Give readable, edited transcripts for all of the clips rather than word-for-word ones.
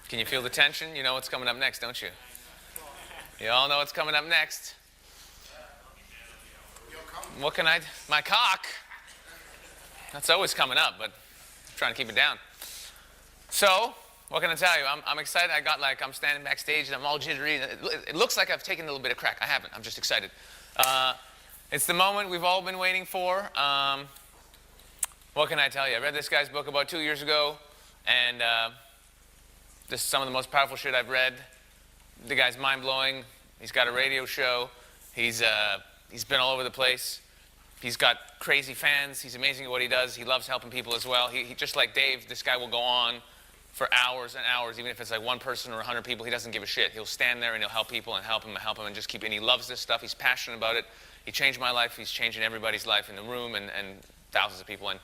Can you feel the tension? You know what's coming up next, don't you? You all know what's coming up next. What can I... My cock. That's always coming up, but I'm trying to keep it down. So, what can I tell you? I'm excited. I'm standing backstage and I'm all jittery. It looks like I've taken a little bit of crack. I haven't. I'm just excited. It's the moment we've all been waiting for. What can I tell you? I read this guy's book about 2 years ago, and this is some of the most powerful shit I've read. The guy's mind-blowing. He's got a radio show. He's been all over the place. He's got crazy fans. He's amazing at what he does. He loves helping people as well. He just like Dave, this guy will go on for hours and hours, even if it's like one person or 100 people. He doesn't give a shit. He'll stand there and he'll help people and help them and just keep. And he loves this stuff. He's passionate about it. He changed my life. He's changing everybody's life in the room and thousands of people. And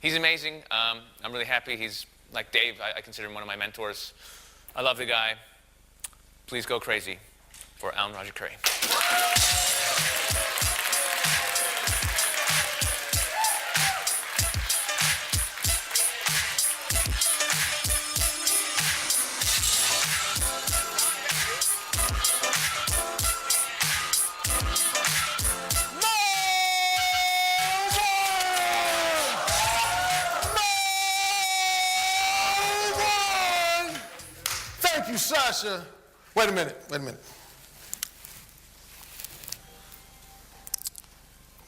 he's amazing. I'm really happy. He's like Dave. I consider him one of my mentors. I love the guy. Please go crazy for Alan Roger Curry. Thank you, Sasha. Wait a minute.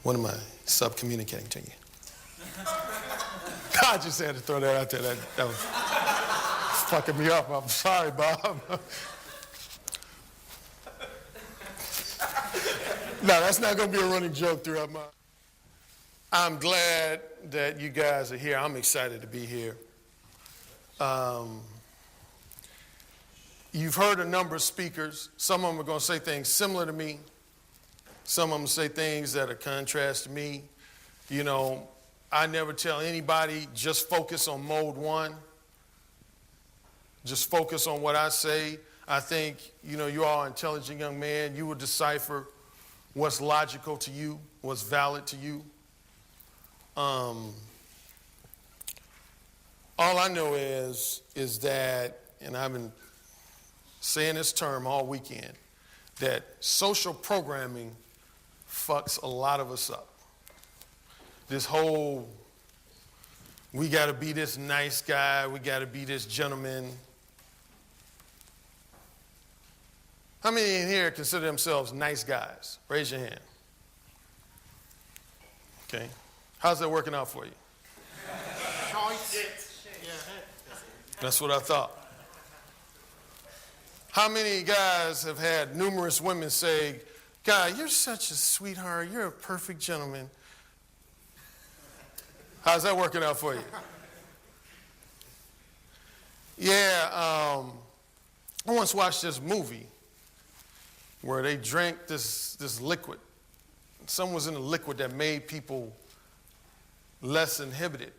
What am I sub-communicating to you? I just had to throw that out there. That was fucking me up. I'm sorry, Bob. No, that's not going to be a running joke throughout my... I'm glad that you guys are here. I'm excited to be here. You've heard a number of speakers. Some of them are going to say things similar to me. Some of them say things that are contrast to me. You know, I never tell anybody, just focus on mode one. Just focus on what I say. I think, you know, you are an intelligent young man. You will decipher what's logical to you, what's valid to you. All I know is that, and I've been saying this term all weekend, that social programming fucks a lot of us up. This whole, we got to be this nice guy, we got to be this gentleman. How many in here consider themselves nice guys? Raise your hand. Okay. How's that working out for you? That's what I thought. How many guys have had numerous women say, God, you're such a sweetheart, you're a perfect gentleman. How's that working out for you? Yeah, I once watched this movie where they drank this liquid. Something was in the liquid that made people less inhibited.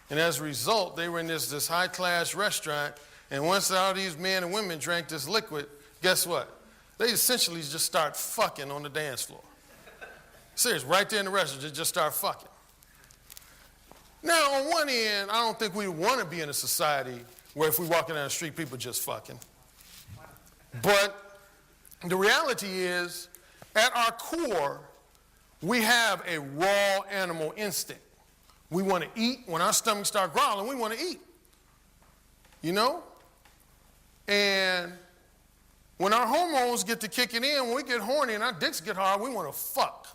And as a result, they were in this high-class restaurant, and once all these men and women drank this liquid, guess what? They essentially just start fucking on the dance floor. Serious, right there in the restaurant, they just start fucking. Now, on one end, I don't think we want to be in a society where if we walking down the street, people just fucking. But the reality is, at our core, we have a raw animal instinct. We want to eat. When our stomachs start growling, we want to eat. You know? And when our hormones get to kicking in, when we get horny and our dicks get hard, we want to fuck.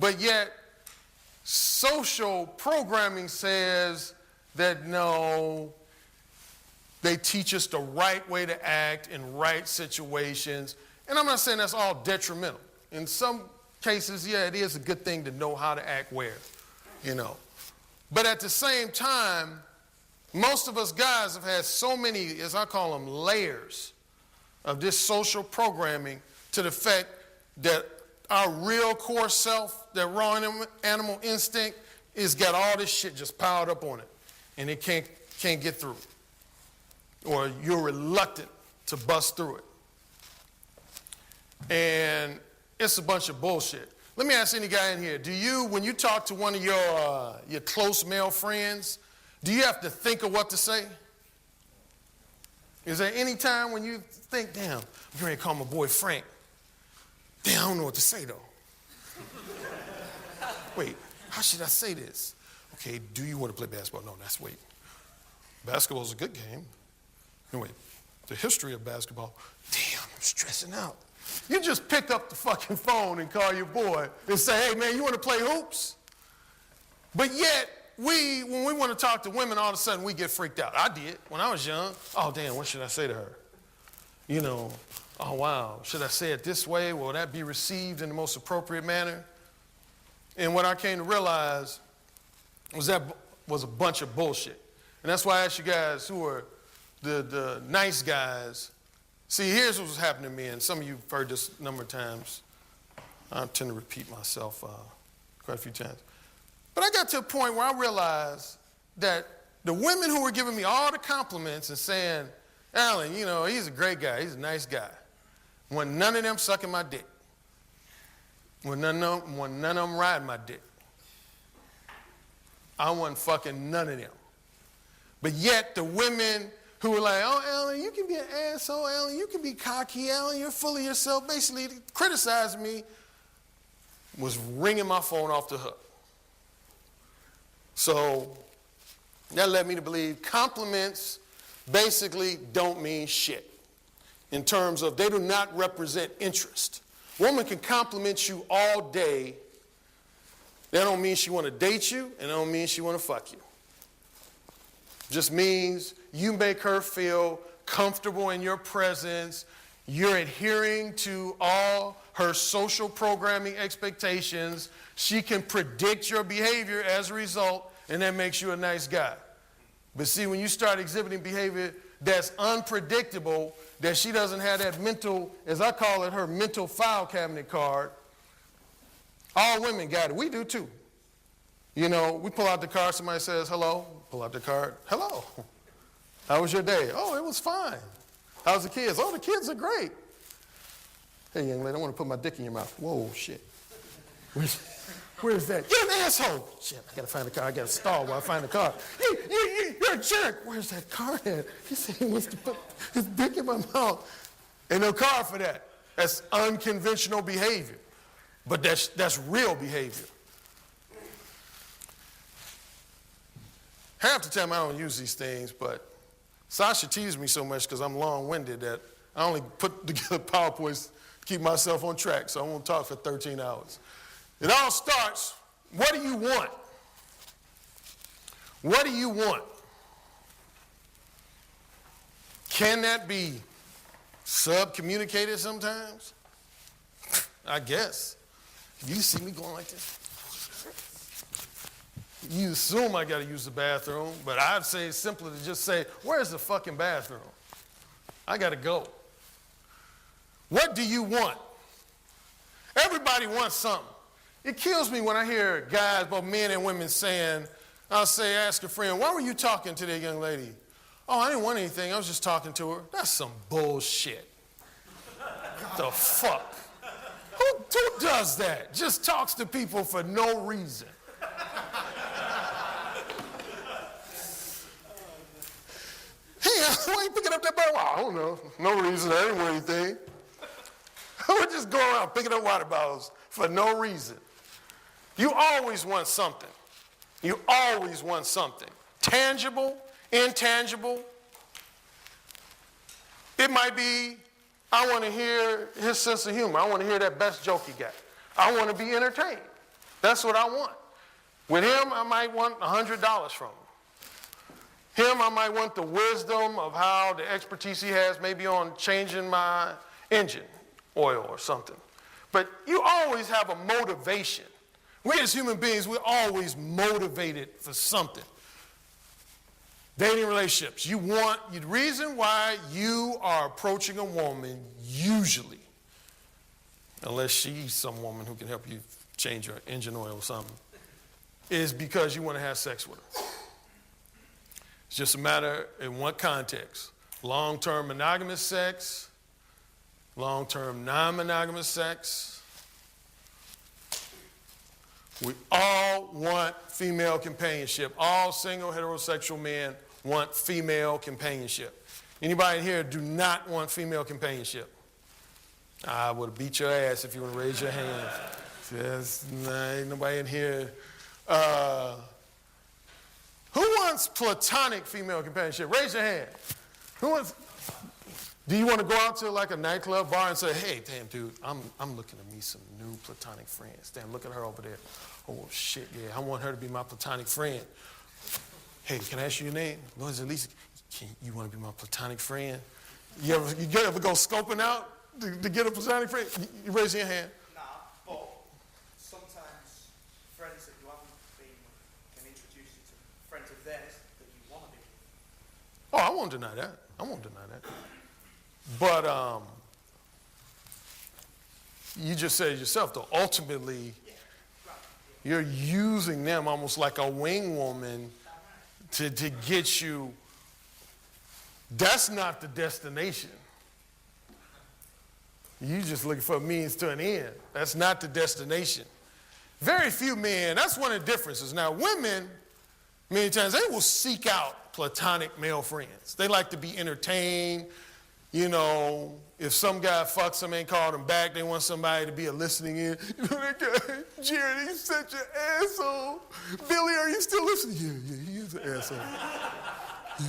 But yet, social programming says that no, they teach us the right way to act in right situations. And I'm not saying that's all detrimental. In some cases, yeah, it is a good thing to know how to act where, you know. But at the same time, most of us guys have had so many, as I call them, layers of this social programming to the fact that our real core self, that raw animal instinct, is got all this shit just piled up on it, and it can't get through. Or you're reluctant to bust through it. And it's a bunch of bullshit. Let me ask any guy in here, do you, when you talk to one of your close male friends, do you have to think of what to say? Is there any time when you think, damn, I'm going to call my boy Frank. Damn, I don't know what to say, though. Wait, how should I say this? Okay, do you want to play basketball? No, that's wait. Basketball is a good game. Anyway, the history of basketball, damn, I'm stressing out. You just pick up the fucking phone and call your boy and say, hey, man, you want to play hoops? But yet, when we want to talk to women, all of a sudden we get freaked out. I did when I was young. Oh, damn, what should I say to her? You know, oh, wow, should I say it this way? Will that be received in the most appropriate manner? And what I came to realize was that was a bunch of bullshit. And that's why I asked you guys who are the nice guys. See, here's what was happening to me, and some of you have heard this a number of times. I tend to repeat myself quite a few times. But I got to a point where I realized that the women who were giving me all the compliments and saying, Alan, you know, he's a great guy, he's a nice guy, when none of them sucking my dick, when none of them riding my dick. I wasn't fucking none of them. But yet the women who were like, oh, Alan, you can be an asshole, Alan, you can be cocky, Alan, you're full of yourself, basically criticizing me, was ringing my phone off the hook. So that led me to believe compliments basically don't mean shit in terms of they do not represent interest. Woman can compliment you all day. That don't mean she want to date you, and that don't mean she want to fuck you. Just means you make her feel comfortable in your presence. You're adhering to all her social programming expectations. She can predict your behavior as a result, and that makes you a nice guy. But see, when you start exhibiting behavior that's unpredictable, that she doesn't have that mental, as I call it, her mental file cabinet card, all women got it. We do too. You know, we pull out the card, somebody says, hello, pull out the card, hello. How was your day? Oh, it was fine. How's the kids? Oh, the kids are great. Hey, young lady, I want to put my dick in your mouth. Whoa, shit. Where's that? You're an asshole. Shit, I got to find the car. I got to stall while I find the car. You're a jerk. Where's that card at? He said he wants to put his dick in my mouth. Ain't no card for that. That's unconventional behavior. But that's real behavior. Half the time I don't use these things, but Sasha teases me so much because I'm long-winded that I only put together PowerPoints to keep myself on track, so I won't talk for 13 hours. It all starts, what do you want? What do you want? Can that be sub-communicated sometimes? I guess. You see me going like this? You assume I got to use the bathroom, but I'd say it's simpler to just say, where's the fucking bathroom? I got to go. What do you want? Everybody wants something. It kills me when I hear guys, both men and women, saying, I'll say, ask a friend, why were you talking to that young lady? Oh, I didn't want anything. I was just talking to her. That's some bullshit. What the fuck? Who does that? Just talks to people for no reason. Hey, why are you picking up that bottle? Well, I don't know. No reason. I didn't want anything. I would just go around picking up water bottles for no reason. You always want something. You always want something. Tangible, intangible. It might be, I want to hear his sense of humor. I want to hear that best joke he got. I want to be entertained. That's what I want. With him, I might want $100 from him. Him, I might want the wisdom of how the expertise he has maybe on changing my engine oil or something. But you always have a motivation. We as human beings, we're always motivated for something. Dating relationships. The reason why you are approaching a woman, usually, unless she's some woman who can help you change your engine oil or something, is because you want to have sex with her. It's just a matter in what context. Long-term monogamous sex, long-term non-monogamous sex. We all want female companionship. All single heterosexual men want female companionship. Anybody in here do not want female companionship? I would have beat your ass if you want to raise your hand. Yes, ain't nobody in here. Who wants platonic female companionship? Raise your hand. Who wants? Do you want to go out to like a nightclub bar and say, hey, damn, dude, I'm looking to meet some new platonic friends. Damn, look at her over there. Oh, shit, yeah, I want her to be my platonic friend. Hey, can I ask you your name? Lord, Elisa, you want to be my platonic friend? You ever go scoping out to get a platonic friend? You raise your hand. Nah, but sometimes friends that you haven't been with can introduce you to friends of theirs that you want to be with. Oh, I won't deny that. I won't deny that. But you just said it yourself, though. Ultimately, you're using them almost like a wing woman to get you. That's not the destination. You just looking for a means to an end. That's not the destination. Very few men, that's one of the differences. Now, women, many times, they will seek out platonic male friends. They like to be entertained. You know, if some guy fucks them, ain't called them back, they want somebody to be a listening ear. You know that guy, Jared, he's such an asshole. Billy, are you still listening? Yeah, he is an asshole. Yeah.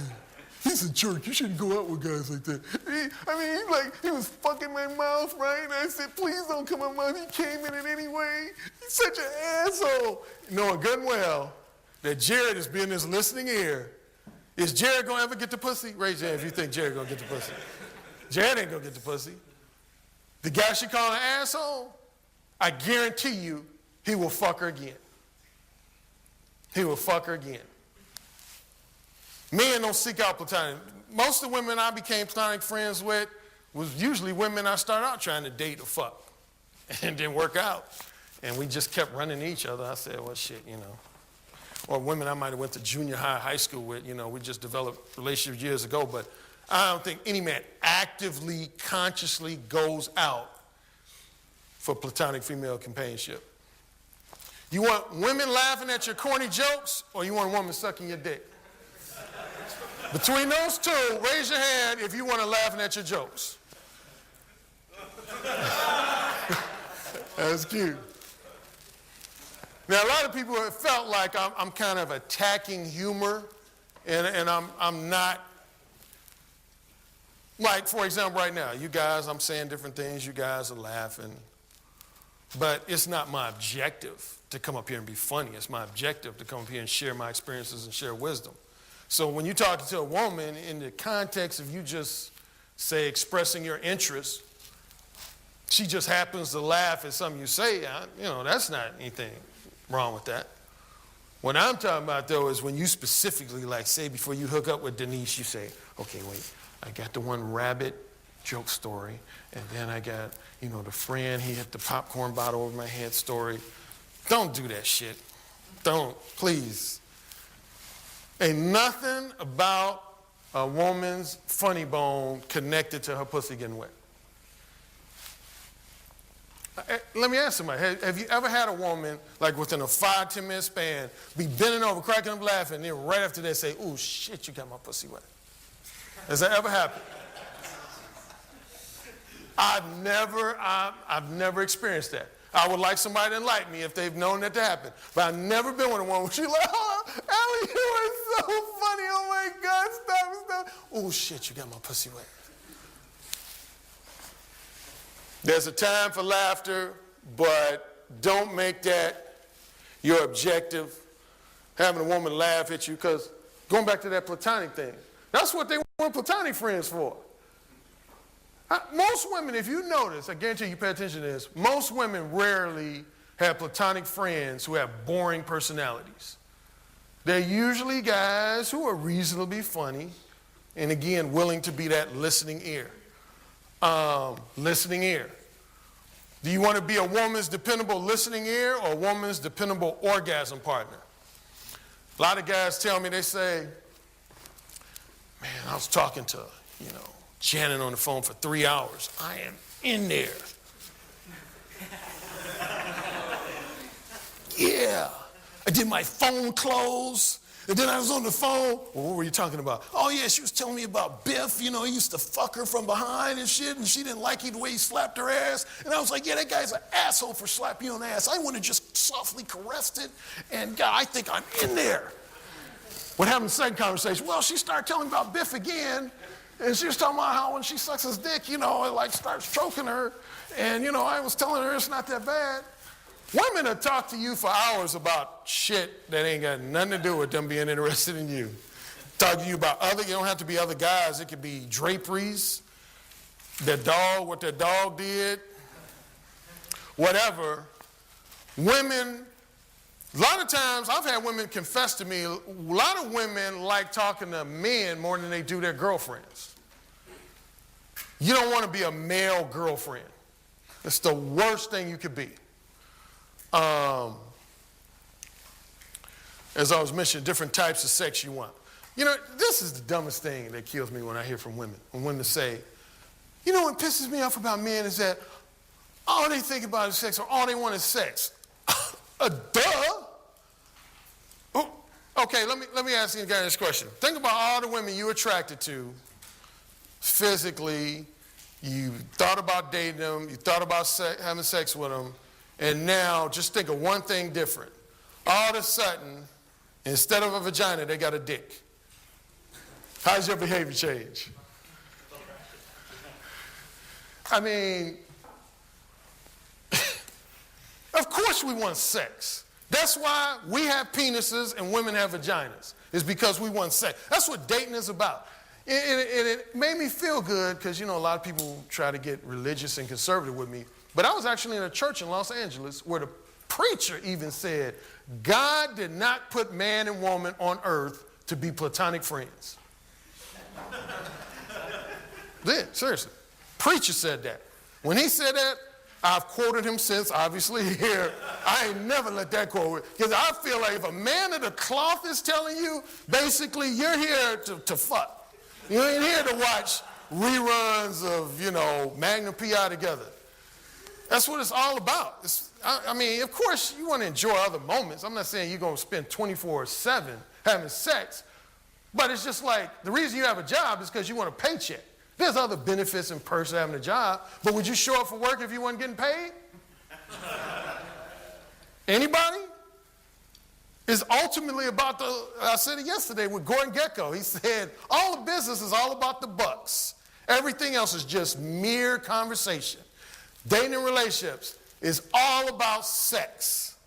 He's a jerk. You shouldn't go out with guys like that. He was fucking my mouth, right? And I said, please don't come out my mouth. He came in it anyway. He's such an asshole. Knowing good and well that Jared is being this listening ear. Is Jared going to ever get the pussy? Raise your hand if you think Jared going to get the pussy. Jared ain't going to get the pussy. The guy she called an asshole, I guarantee you he will fuck her again. He will fuck her again. Men don't seek out platonic. Most of the women I became platonic friends with was usually women I started out trying to date or fuck. And it didn't work out. And we just kept running to each other. I said, well, shit, you know. Or women I might have went to junior high, high school with, you know, we just developed relationships years ago. But I don't think any man actively, consciously goes out for platonic female companionship. You want women laughing at your corny jokes, or you want a woman sucking your dick? Between those two, raise your hand if you want to laughing at your jokes. That's cute. Now, a lot of people have felt like I'm kind of attacking humor, and I'm not. Like, for example, right now, you guys, I'm saying different things, you guys are laughing, but it's not my objective to come up here and be funny. It's my objective to come up here and share my experiences and share wisdom. So when you're talking to a woman in the context of you just, say, expressing your interest, she just happens to laugh at something you say, you know, that's not anything wrong with that. What I'm talking about, though, is when you specifically, like, say, before you hook up with Denise, you say, okay, wait, I got the one rabbit joke story, and then I got, you know, the friend, he hit the popcorn bottle over my head story. Don't do that shit. Don't, please. Ain't nothing about a woman's funny bone connected to her pussy getting wet. Let me ask somebody, have you ever had a woman, like within a 5-10 minute span, be bending over, cracking up laughing, and then right after that say, oh shit, you got my pussy wet? Has that ever happened? I've never experienced that. I would like somebody to enlighten me if they've known that to happen. But I've never been with a woman where she's like, oh, Allie, you are so funny. Oh my God, stop. Oh shit, you got my pussy wet. There's a time for laughter, but don't make that your objective, having a woman laugh at you, because going back to that platonic thing, that's what they want platonic friends for. Most women, if you notice, I guarantee you pay attention to this, most women rarely have platonic friends who have boring personalities. They're usually guys who are reasonably funny and, again, willing to be that listening ear. Listening ear. Do you want to be a woman's dependable listening ear or a woman's dependable orgasm partner? A lot of guys tell me, they say, man, I was talking to, you know, Janet on the phone for 3 hours. I am in there. Yeah. I did my phone close. And then I was on the phone. Well, what were you talking about? Oh, yeah, she was telling me about Biff. You know, he used to fuck her from behind and shit, and she didn't like the way he slapped her ass. And I was like, yeah, that guy's an asshole for slapping you on the ass. I want to just softly caress it, and God, I think I'm in there. We're having the second conversation. Well, she started telling me about Biff again, and she was talking about how when she sucks his dick, you know, it like starts choking her. And, you know, I was telling her it's not that bad. Women will talk to you for hours about shit that ain't got nothing to do with them being interested in you. Talk to you about you don't have to be other guys. It could be draperies, their dog, what their dog did, whatever. Women, a lot of times I've had women confess to me, a lot of women like talking to men more than they do their girlfriends. You don't want to be a male girlfriend. It's the worst thing you could be. As I was mentioning, different types of sex you want. You know, this is the dumbest thing that kills me when I hear from women. When women say, you know what pisses me off about men is that all they think about is sex or all they want is sex. Duh. Ooh, okay, let me ask you guys this question. Think about all the women you're attracted to physically. You thought about dating them. You thought about having sex with them. And now just think of one thing different. All of a sudden, instead of a vagina, they got a dick. How's your behavior change? I mean, of course we want sex. That's why we have penises and women have vaginas. It's because we want sex. That's what dating is about. And it made me feel good because, you know, a lot of people try to get religious and conservative with me. But I was actually in a church in Los Angeles where the preacher even said, God did not put man and woman on earth to be platonic friends. Yeah, seriously. Preacher said that. When he said that, I've quoted him since, obviously, here. I ain't never let that quote, because I feel like if a man of the cloth is telling you, basically, you're here to fuck. You ain't here to watch reruns of, you know, Magnum P.I. together. That's what it's all about. I mean, of course, you want to enjoy other moments. I'm not saying you're going to spend 24/7 having sex, but it's just like the reason you have a job is because you want a paycheck. There's other benefits and perks of having a job, but would you show up for work if you weren't getting paid? Anybody? It's ultimately about I said it yesterday with Gordon Gekko. He said, all the business is all about the bucks. Everything else is just mere conversation. Dating and relationships is all about sex.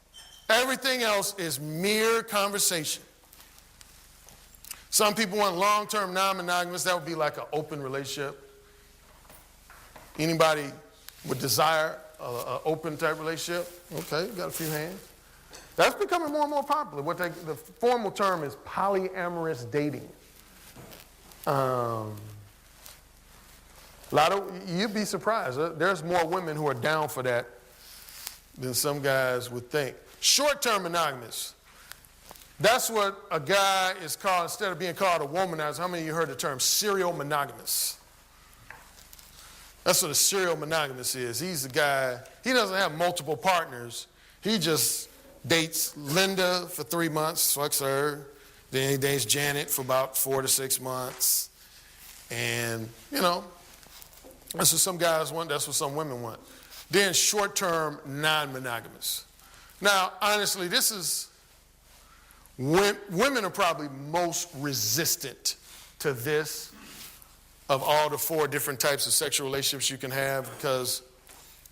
Everything else is mere conversation. Some people want long-term non-monogamous. That would be like an open relationship. Anybody would desire an open type relationship? Okay, got a few hands. That's becoming more and more popular. The formal term is polyamorous dating. You'd be surprised. There's more women who are down for that than some guys would think. Short-term monogamous. That's what a guy is called, instead of being called a womanizer. How many of you heard the term serial monogamous? That's what a serial monogamous is. He's the guy, he doesn't have multiple partners. He just dates Linda for 3 months, fucks her. Then he dates Janet for about 4 to 6 months. And, you know, that's what some guys want, that's what some women want. Then short-term non-monogamous. Now, honestly, this is, women are probably most resistant to this of all the 4 different types of sexual relationships you can have, because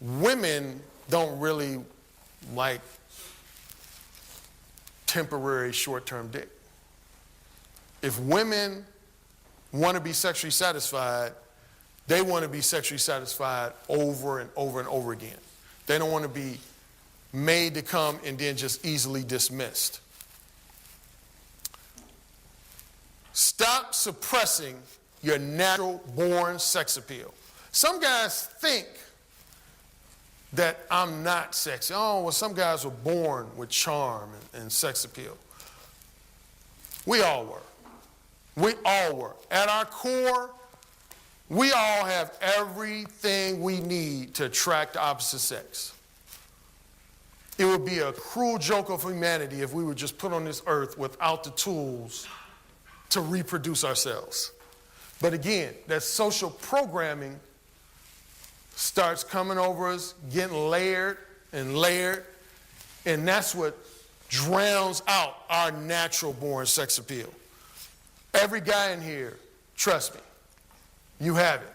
women don't really like temporary short-term dick. If women want to be sexually satisfied, they want to be sexually satisfied over and over and over again. They don't want to be made to come and then just easily dismissed. Stop suppressing your natural born sex appeal. Some guys think that I'm not sexy. Oh, well, some guys were born with charm and sex appeal. We all were. We all were. At our core, we all have everything we need to attract the opposite sex. it would be a cruel joke of humanity if we were just put on this earth without the tools to reproduce ourselves. But again, that social programming starts coming over us, getting layered and layered, and that's what drowns out our natural born sex appeal. Every guy in here, trust me, you have it.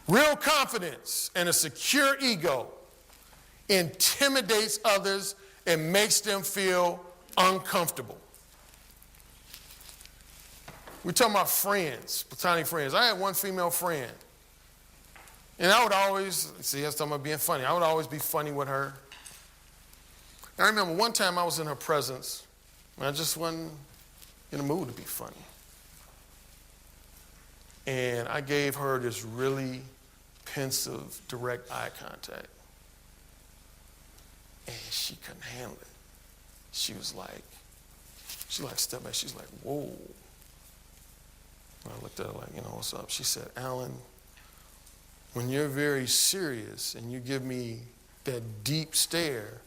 Real confidence and a secure ego intimidates others and makes them feel uncomfortable. We're talking about friends, platonic friends. I had one female friend, and I would always, see, I was talking about being funny. I would always be funny with her. I remember one time I was in her presence, and I just wasn't in the mood to be funny. And I gave her this really pensive, direct eye contact. And she couldn't handle it. She stepped back. She's like, whoa. And I looked at her like, what's up? She said, Alan, when you're very serious and you give me that deep stare,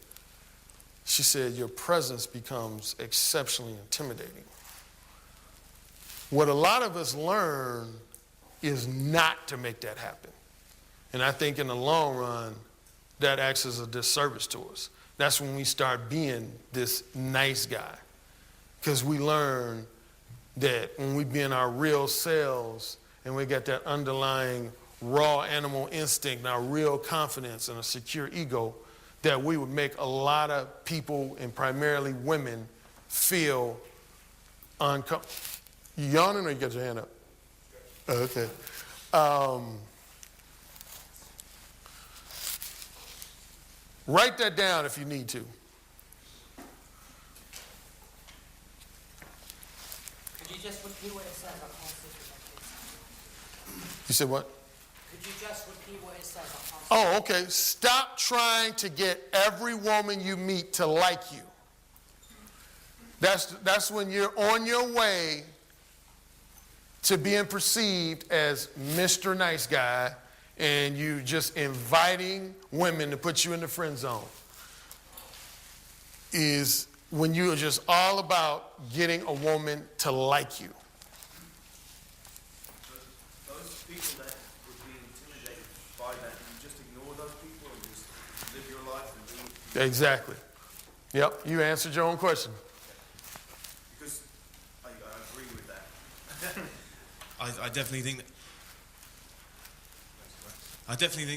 she said, your presence becomes exceptionally intimidating. What a lot of us learn is not to make that happen. And I think in the long run, that acts as a disservice to us. That's when we start being this nice guy. Because we learn that when we be in our real selves and we got that underlying raw animal instinct and our real confidence and a secure ego, that we would make a lot of people, and primarily women, feel uncomfortable. You yawning or you got your hand up? Okay. Write that down if you need to. Could you just repeat what it says? I can't see it. You said what? Could you just repeat what it says? Oh, okay. Stop trying to get every woman you meet to like you. That's when you're on your way to being perceived as Mr. Nice Guy, and you just inviting women to put you in the friend zone. Is when you are just all about getting a woman to like you. Those people that would be intimidated by that, you just ignore those people and just live your life and do it. Exactly. Yep, you answered your own question. Because I agree with that. I definitely think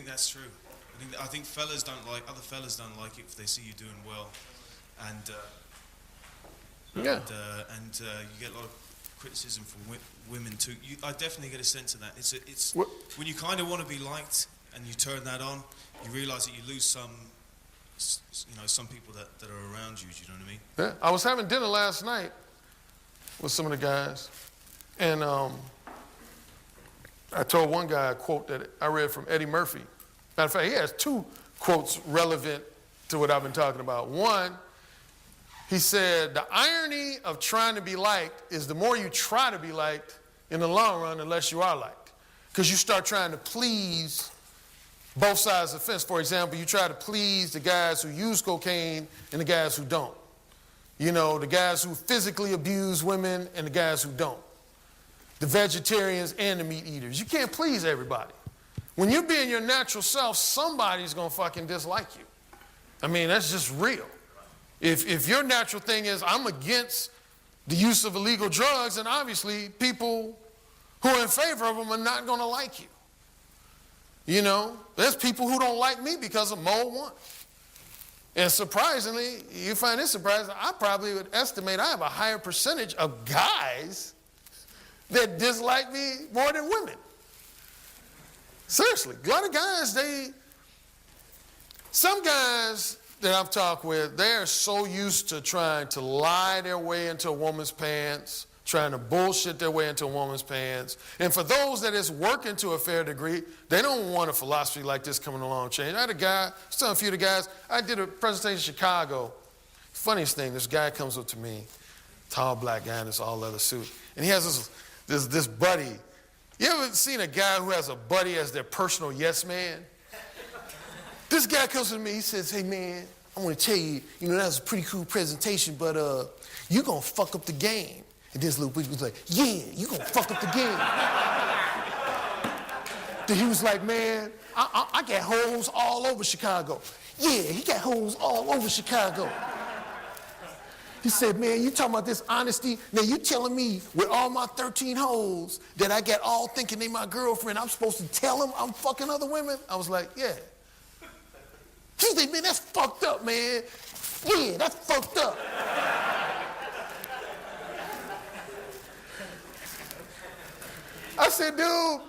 that's true. I think other fellas don't like it if they see you doing well, and you get a lot of criticism from women too. I definitely get a sense of that. It's when you kind of want to be liked and you turn that on, you realize that you lose some people that are around you. Do you know what I mean? Yeah, I was having dinner last night with some of the guys, and I told one guy a quote that I read from Eddie Murphy. Matter of fact, he has two quotes relevant to what I've been talking about. One, he said, the irony of trying to be liked is the more you try to be liked in the long run, the less you are liked. Because you start trying to please both sides of the fence. For example, you try to please the guys who use cocaine and the guys who don't. The guys who physically abuse women and the guys who don't. The vegetarians and the meat eaters. You can't please everybody. When you be in your natural self, somebody's going to fucking dislike you. I mean, that's just real. If your natural thing is, I'm against the use of illegal drugs, then obviously people who are in favor of them are not going to like you. There's people who don't like me because of Mode 1. And surprisingly, you find this surprising, I probably would estimate I have a higher percentage of guys that dislike me more than women. Seriously, a lot of guys, some guys that I've talked with, they are so used to trying to lie their way into a woman's pants, trying to bullshit their way into a woman's pants. And for those that is working to a fair degree, they don't want a philosophy like this coming along change. I had a guy, I was telling a few of the guys, I did a presentation in Chicago. Funniest thing, this guy comes up to me, tall black guy in this all leather suit, and he has this buddy. You ever seen a guy who has a buddy as their personal yes man? This guy comes to me, he says, hey man, I want to tell you, that was a pretty cool presentation, but you gonna fuck up the game. And this little bitch was like, yeah, you gonna fuck up the game. Then he was like, man, I got hoes all over Chicago. Yeah, he got hoes all over Chicago. He said, man, you talking about this honesty? Now you telling me with all my 13 hoes that I got all thinking they my girlfriend, I'm supposed to tell them I'm fucking other women? I was like, yeah. He said, man, that's fucked up, man. Yeah, that's fucked up. I said, dude,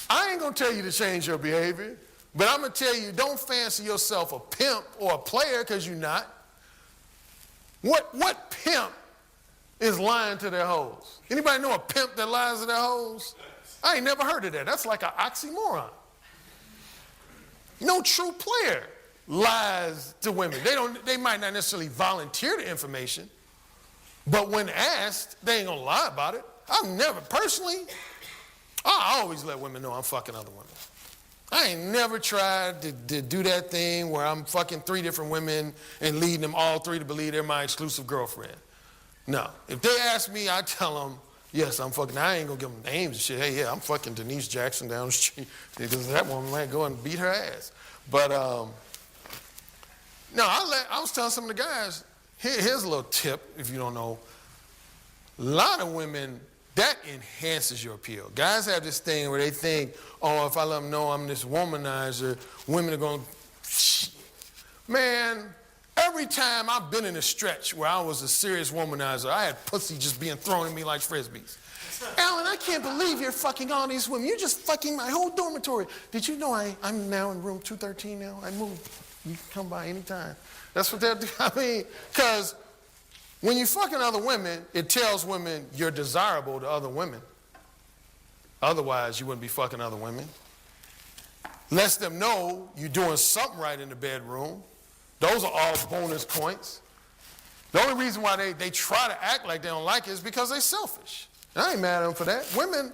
I ain't gonna tell you to change your behavior, but I'm gonna tell you, don't fancy yourself a pimp or a player, because you're not. What pimp is lying to their hoes? Anybody know a pimp that lies to their hoes? I ain't never heard of that. That's like an oxymoron. No true player lies to women. They might not necessarily volunteer the information, but when asked, they ain't gonna lie about it. I've never, personally, I always let women know I'm fucking other women. I ain't never tried to do that thing where I'm fucking 3 different women and leading them all 3 to believe they're my exclusive girlfriend. No. If they ask me, I tell them, yes, I'm fucking. I ain't gonna give them names and shit. Hey, yeah, I'm fucking Denise Jackson down the street. Because that woman might go and beat her ass. But, no, I was telling some of the guys, here's a little tip if you don't know. A lot of women, that enhances your appeal. Guys have this thing where they think, oh, if I let them know I'm this womanizer, women are going to... Man, every time I've been in a stretch where I was a serious womanizer, I had pussy just being thrown at me like Frisbees. Alan, I can't believe you're fucking all these women. You're just fucking my whole dormitory. Did you know I'm now in room 213 now? I moved. You can come by anytime. That's what they're doing. I mean, because when you're fucking other women, it tells women you're desirable to other women. Otherwise, you wouldn't be fucking other women. Lets them know you're doing something right in the bedroom. Those are all bonus points. The only reason why they try to act like they don't like it is because they're selfish. I ain't mad at them for that. Women,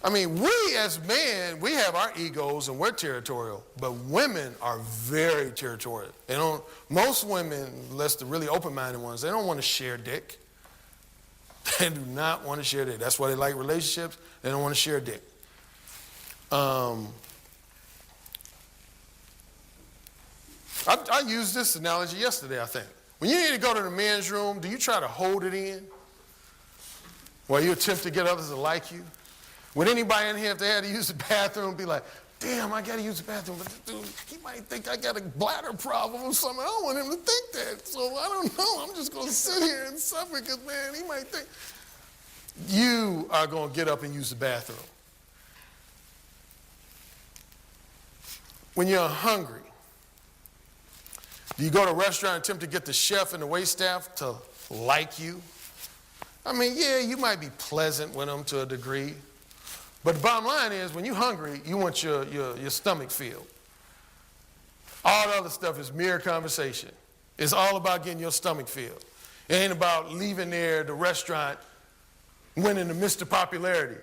I mean, we as men, we have our egos and we're territorial, but women are very territorial. They don't, most women, unless the really open-minded ones, they don't want to share dick. They do not want to share dick. That's why they like relationships. They don't want to share dick. I used this analogy yesterday, I think. When you need to go to the men's room, do you try to hold it in while you attempt to get others to like you? Would anybody in here, if they had to use the bathroom, be like, damn, I got to use the bathroom, but dude, he might think I got a bladder problem or something. I don't want him to think that, so I don't know. I'm just going to sit here and suffer because, man, he might think. You are going to get up and use the bathroom. When you're hungry, do you go to a restaurant and attempt to get the chef and the waitstaff to like you? I mean, yeah, you might be pleasant with them to a degree. But the bottom line is, when you're hungry, you want your stomach filled. All the other stuff is mere conversation. It's all about getting your stomach filled. It ain't about leaving there, the restaurant, winning the Mr. Popularity.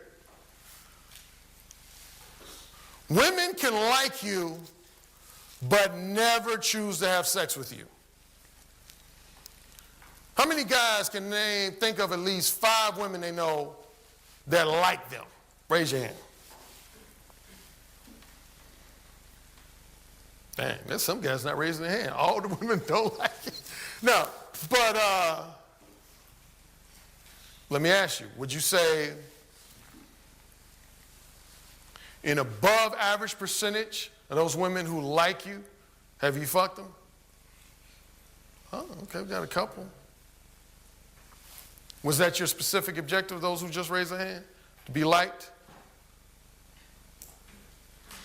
Women can like you, but never choose to have sex with you. How many guys can think of at least 5 women they know that like them? Raise your hand. Dang, there's some guys not raising their hand. All the women don't like it. No, but let me ask you, would you say an above average percentage of those women who like you, have you fucked them? Oh, okay, we got a couple. Was that your specific objective, those who just raised their hand? To be liked?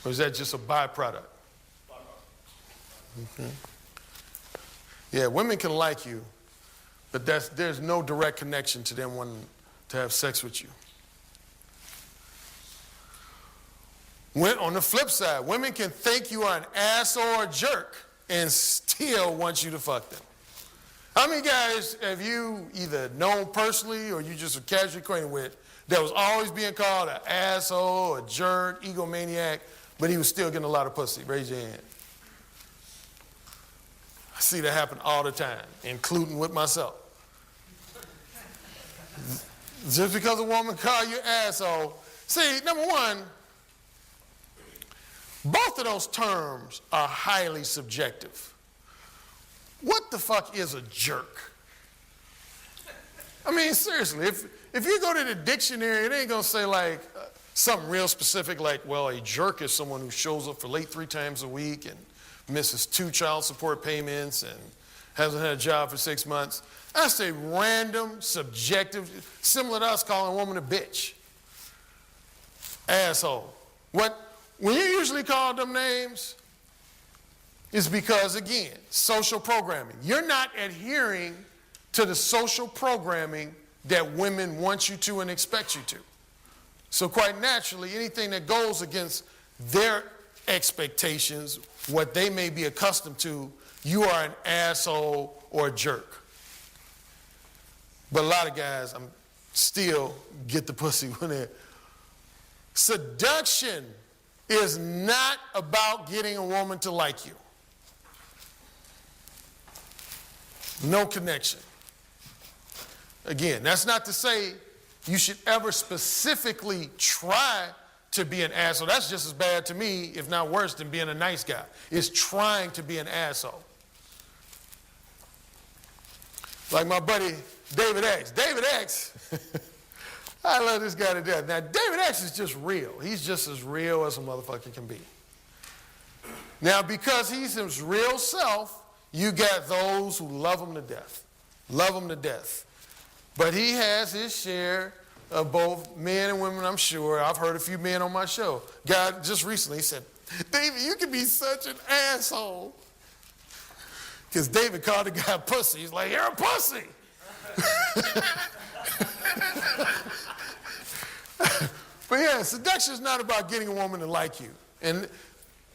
Or is that just a byproduct? Okay. Yeah, women can like you, but there's no direct connection to them wanting to have sex with you. On the flip side, women can think you are an ass or a jerk and still want you to fuck them. How many guys have you either known personally or you just are casually acquainted with that was always being called an asshole, a jerk, egomaniac, but he was still getting a lot of pussy? Raise your hand. I see that happen all the time, including with myself. Just because a woman call you asshole. See, number one, both of those terms are highly subjective. What the fuck is a jerk? I mean, seriously, if you go to the dictionary, it ain't gonna say like something real specific like, well, a jerk is someone who shows up for late 3 times a week and misses 2 child support payments and hasn't had a job for 6 months. That's a random, subjective, similar to us calling a woman a bitch. Asshole. When you usually call them names, it's because, again, social programming. You're not adhering to the social programming that women want you to and expect you to. So quite naturally, anything that goes against their expectations, what they may be accustomed to, you are an asshole or a jerk. But a lot of guys still get the pussy when they're... Seduction is not about getting a woman to like you. No connection. Again, that's not to say you should ever specifically try to be an asshole. That's just as bad to me, if not worse, than being a nice guy. It's trying to be an asshole. Like my buddy David X. David X, I love this guy to death. Now, David X is just real. He's just as real as a motherfucker can be. Now, because he's his real self, you got those who love him to death. Love him to death. But he has his share of both men and women, I'm sure. I've heard a few men on my show. God just recently said, David, you can be such an asshole. Because David called the guy pussy. He's like, you're a pussy. But yeah, seduction is not about getting a woman to like you. And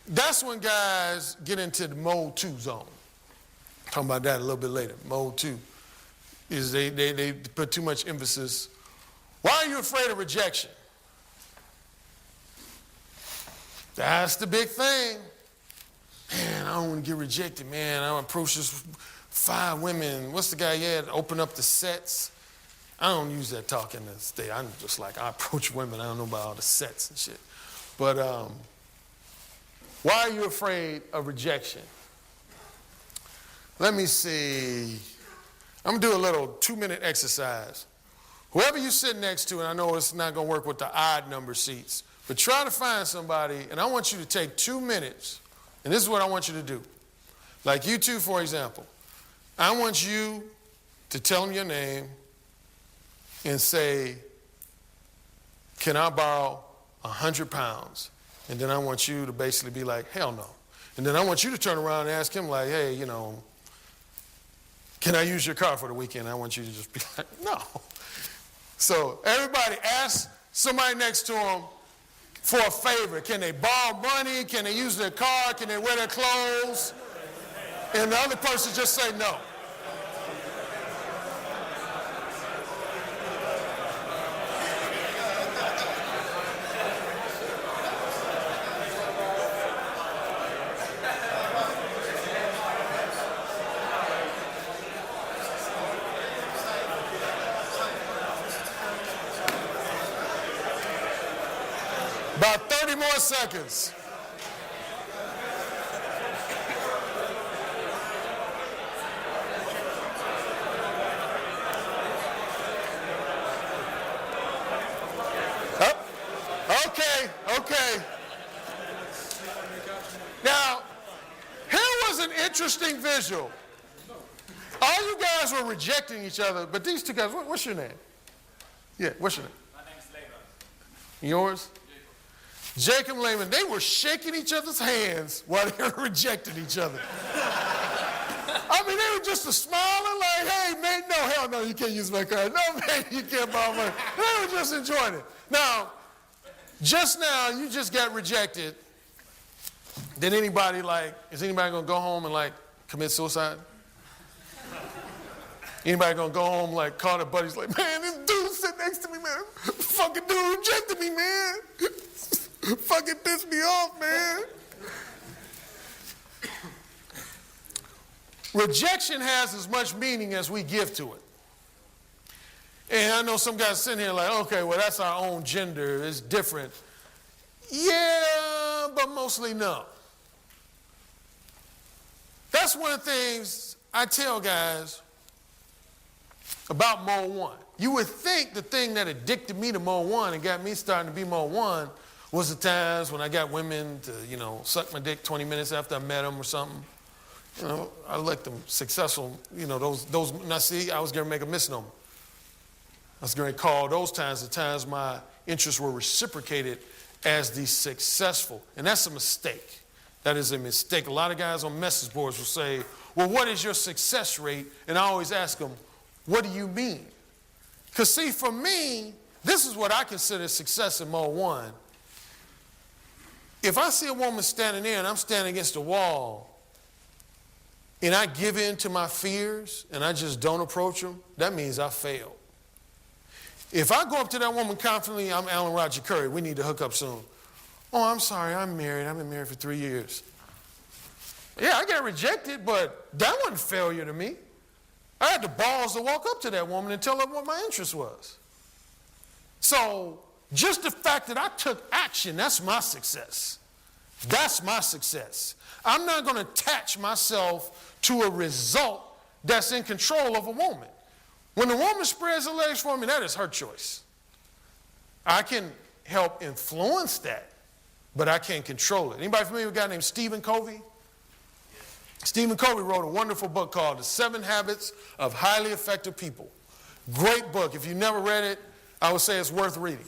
that's when guys get into the mode 2 zone. Talking about that a little bit later. Mode 2 is they put too much emphasis. Why are you afraid of rejection? That's the big thing. Man, I don't want to get rejected, man. I approach this 5 women. What's the guy had? Open up the sets. I don't use that talk in this day. I'm just like, I approach women. I don't know about all the sets and shit. But why are you afraid of rejection? Let me see. I'm going to do a little 2-minute exercise. Whoever you sit next to, and I know it's not going to work with the odd number seats, but try to find somebody, and I want you to take 2 minutes, and this is what I want you to do. Like you two, for example. I want you to tell them your name and say, can I borrow 100 pounds? And then I want you to basically be like, hell no. And then I want you to turn around and ask him like, hey, can I use your car for the weekend? I want you to just be like, no. So everybody ask somebody next to them for a favor. Can they borrow money? Can they use their car? Can they wear their clothes? And the other person just say no. About 30 more seconds. Okay. Now, here was an interesting visual. All you guys were rejecting each other, but these two guys, what's your name? Yeah, what's your name? My name's Leyland. Yours? Jacob Lehman. They were shaking each other's hands while they were rejecting each other. I mean, they were just smiling like, hey, man, no, hell no, you can't use my card. No, man, you can't borrow money. They were just enjoying it. Now, just now, you just got rejected. Did anybody is anybody going to go home and commit suicide? Anybody going to go home call their buddies like, man, this dude sitting next to me, man. Fucking dude rejected me, man. Fucking pissed me off, man. Rejection has as much meaning as we give to it. And I know some guys sitting here like, okay, well, that's our own gender. It's different. Yeah, but mostly no. That's one of the things I tell guys about Mode 1. You would think the thing that addicted me to Mode 1 and got me starting to be Mode 1 was the times when I got women to, suck my dick 20 minutes after I met them or something. I let them successful, those, now see, I was going to make a misnomer. I was going to call those times the times my interests were reciprocated as the successful. And that's a mistake. That is a mistake. A lot of guys on message boards will say, well, what is your success rate? And I always ask them, what do you mean? Because see, for me, this is what I consider success in Mode 1. If I see a woman standing there and I'm standing against the wall and I give in to my fears and I just don't approach them, that means I failed. If I go up to that woman confidently, I'm Alan Roger Curry, we need to hook up soon. Oh, I'm sorry, I'm married. I've been married for 3 years. Yeah, I got rejected, but that wasn't failure to me. I had the balls to walk up to that woman and tell her what my interest was. So just the fact that I took action, that's my success. That's my success. I'm not going to attach myself to a result that's in control of a woman. When a woman spreads her legs for me, that is her choice. I can help influence that, but I can't control it. Anybody familiar with a guy named Stephen Covey? Stephen Covey wrote a wonderful book called The 7 Habits of Highly Effective People. Great book. If you've never read it, I would say it's worth reading.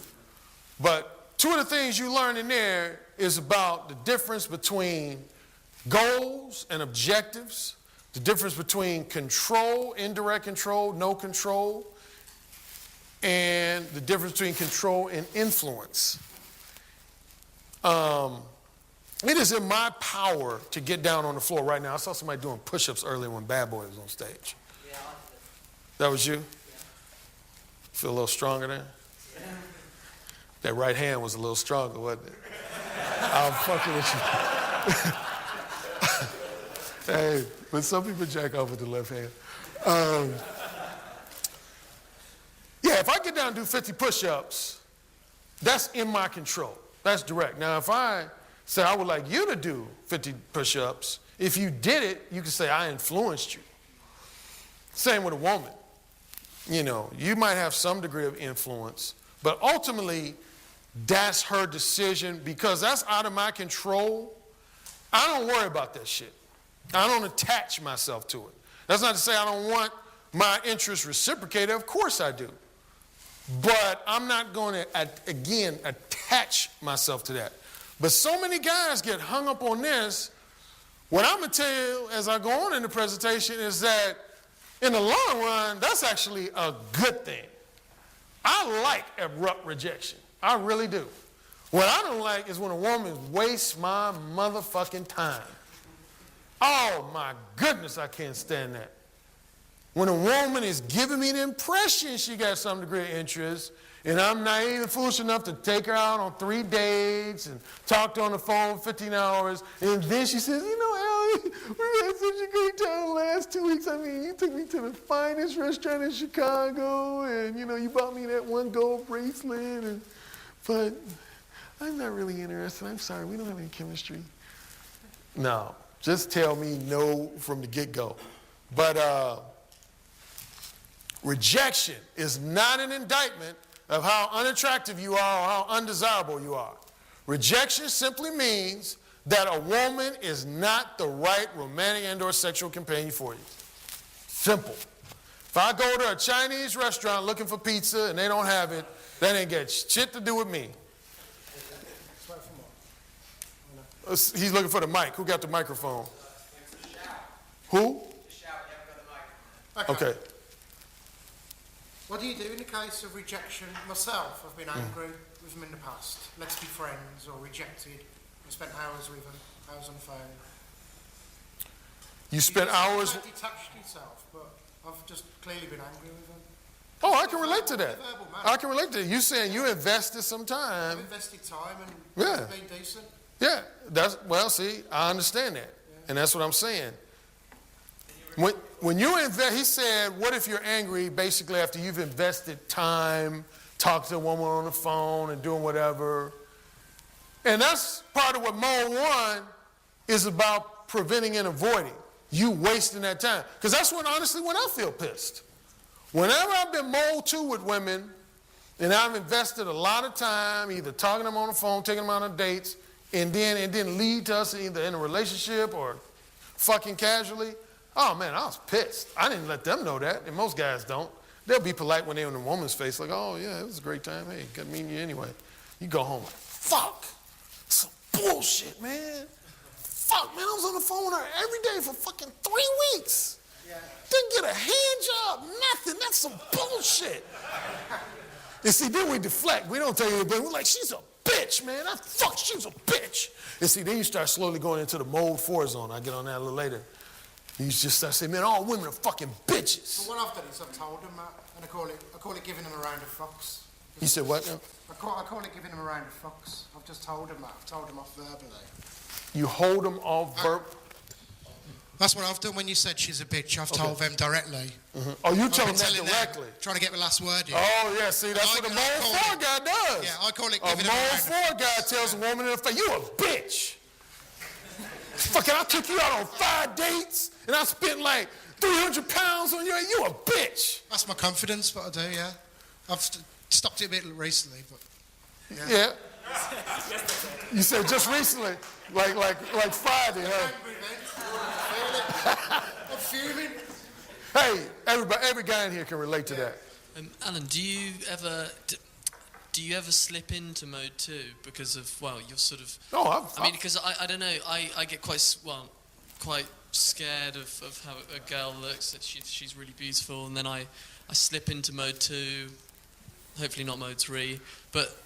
But 2 of the things you learn in there is about the difference between goals and objectives, the difference between control, indirect control, no control, and the difference between control and influence. It is in my power to get down on the floor right now. I saw somebody doing push-ups earlier when Bad Boy was on stage. Yeah, I like it. That was you? Yeah. Feel a little stronger there? That right hand was a little stronger, wasn't it? I'm fucking with you. Hey, but some people jack off with the left hand. Yeah, if I get down and do 50 push-ups, that's in my control. That's direct. Now, if I say I would like you to do 50 push-ups, if you did it, you can say I influenced you. Same with a woman. You might have some degree of influence, but ultimately, that's her decision because that's out of my control. I don't worry about that shit. I don't attach myself to it. That's not to say I don't want my interests reciprocated. Of course I do. But I'm not going to, again, attach myself to that. But so many guys get hung up on this. What I'm going to tell you as I go on in the presentation is that in the long run, that's actually a good thing. I like abrupt rejection. I really do. What I don't like is when a woman wastes my motherfucking time. Oh my goodness, I can't stand that. When a woman is giving me the impression she got some degree of interest, and I'm naive and foolish enough to take her out on 3 dates and talk to her on the phone 15 hours, and then she says, Allie, we had such a great time the last 2 weeks. I mean, you took me to the finest restaurant in Chicago, and, you bought me that one gold bracelet, but I'm not really interested. I'm sorry, we don't have any chemistry. No, just tell me no from the get-go. But rejection is not an indictment of how unattractive you are or how undesirable you are. Rejection simply means that a woman is not the right romantic and/or sexual companion for you. Simple. If I go to a Chinese restaurant looking for pizza and they don't have it, that ain't got shit to do with me. He's looking for the mic. Who got the microphone? Who? Okay. What do you do in the case of rejection? Myself, I've been angry with them in the past. Let's be friends, or rejected. I spent hours with them, hours on the phone. You spent hours. You detached yourself, but I've just clearly been angry with them. Oh, I can relate to that. Verbal manner. I can relate to that. You saying you invested some time. I've invested time and Yeah. been decent. Yeah, see, I understand that. And that's what I'm saying. When you invest, he said, what if you're angry basically after you've invested time, talking to a woman on the phone and doing whatever. And that's part of what Mode 1 is about, preventing and avoiding. You wasting that time. Because that's honestly, when I feel pissed. Whenever I've been Mode 2 with women, and I've invested a lot of time either talking to them on the phone, taking them out on dates, and then it didn't lead to us either in a relationship or fucking casually, oh man, I was pissed. I didn't let them know that, and most guys don't. They'll be polite when they're in a woman's face, like, oh yeah, it was a great time. Hey, good meeting you anyway. You go home like, fuck, some bullshit, man. Fuck, man, I was on the phone with her every day for fucking 3 weeks. Yeah. Didn't get a hand job, nothing. That's some bullshit. And see, then we deflect. We don't tell you anything. We're like, she's a bitch, man. She's a bitch. And see, then you start slowly going into the Mode 4 zone. I'll get on that a little later. You just start saying, man, all women are fucking bitches. But what I've done is I've told them that, and I call it giving them a round of fucks. You said what now? I call it giving them a round of fucks. I've just told them that. I've told them off verbally. You hold them off That's what I've done when you said she's a bitch. I've told them directly. Mm-hmm. Oh, you told them that directly? Trying to get the last word in. Oh, yeah, see, that's what the Mode 4 guy does. Yeah, I call it a giving them a round of Mode 4 guy tells a woman in the face, you a bitch. Fucking, I took you out on 5 dates, and I spent like 300 pounds on you, and you a bitch. That's my confidence, what I do, yeah. I've stopped it a bit recently, but yeah. You said just recently, like Friday, huh? I'm fuming. Hey, every guy in here can relate to that. Alan, do you ever slip into Mode 2 because of, well, you're sort of... No, I mean, because I don't know, I get quite scared of how a girl looks, that she's really beautiful, and then I slip into Mode 2, hopefully not Mode 3, but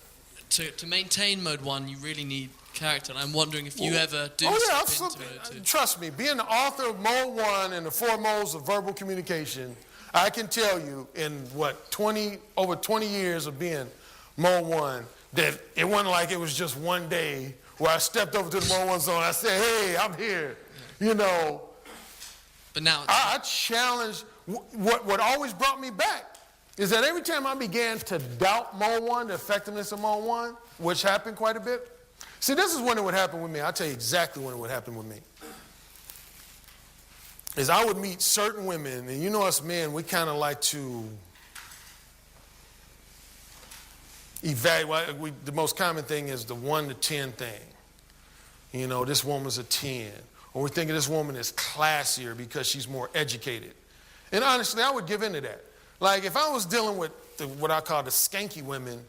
to maintain Mode 1, you really need character, and I'm wondering if you ever do slip into Mode 2. Trust me, being the author of Mode 1 and the 4 modes of verbal communication, I can tell you in over 20 years of being Mode 1, that it wasn't like it was just one day where I stepped over to the Mode 1 zone, I said, hey, I'm here, you know. But now... I challenged, what always brought me back is that every time I began to doubt Mode 1, the effectiveness of Mode 1, which happened quite a bit. See, this is when it would happen with me. I'll tell you exactly when it would happen with me. Is I would meet certain women, and you know us men, we kind of like to evaluate. The most common thing is the 1 to 10 thing. You know, this woman's a 10. Or we're thinking this woman is classier because she's more educated. And honestly, I would give into that. Like, if I was dealing with what I call the skanky women,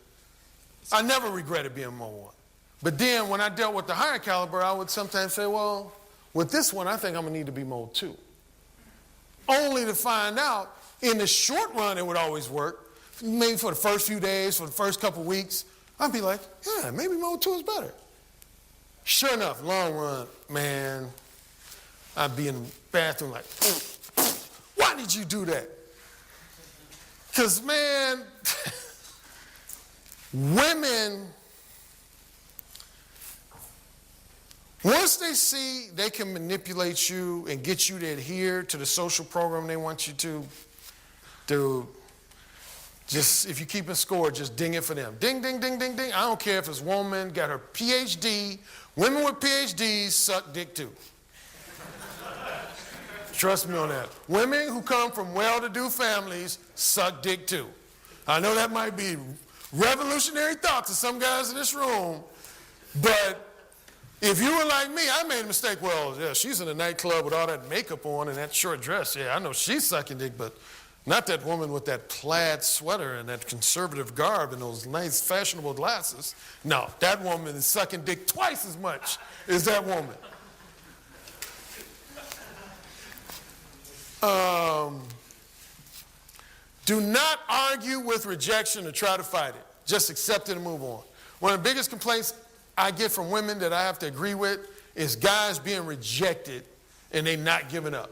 I never regretted being Mode 1. But then when I dealt with the higher caliber, I would sometimes say, well, with this one, I think I'm going to need to be Mode 2. Only to find out, in the short run, it would always work. Maybe for the first few days, for the first couple weeks, I'd be like, yeah, maybe Mode 2 is better. Sure enough, long run, man, I'd be in the bathroom like, why did you do that? Because, man, women, once they see they can manipulate you and get you to adhere to the social program they want you to just, if you keep a score, just ding it for them. Ding, ding, ding, ding, ding. I don't care if it's woman, got her PhD. Women with PhDs suck dick too. Trust me on that. Women who come from well-to-do families suck dick too. I know that might be revolutionary thought to some guys in this room, but if you were like me, I made a mistake. Well, yeah, she's in a nightclub with all that makeup on and that short dress. Yeah, I know she's sucking dick, but not that woman with that plaid sweater and that conservative garb and those nice fashionable glasses. No, that woman is sucking dick twice as much as that woman. Do not argue with rejection or try to fight it. Just accept it and move on. One of the biggest complaints I get from women that I have to agree with is guys being rejected and they not giving up.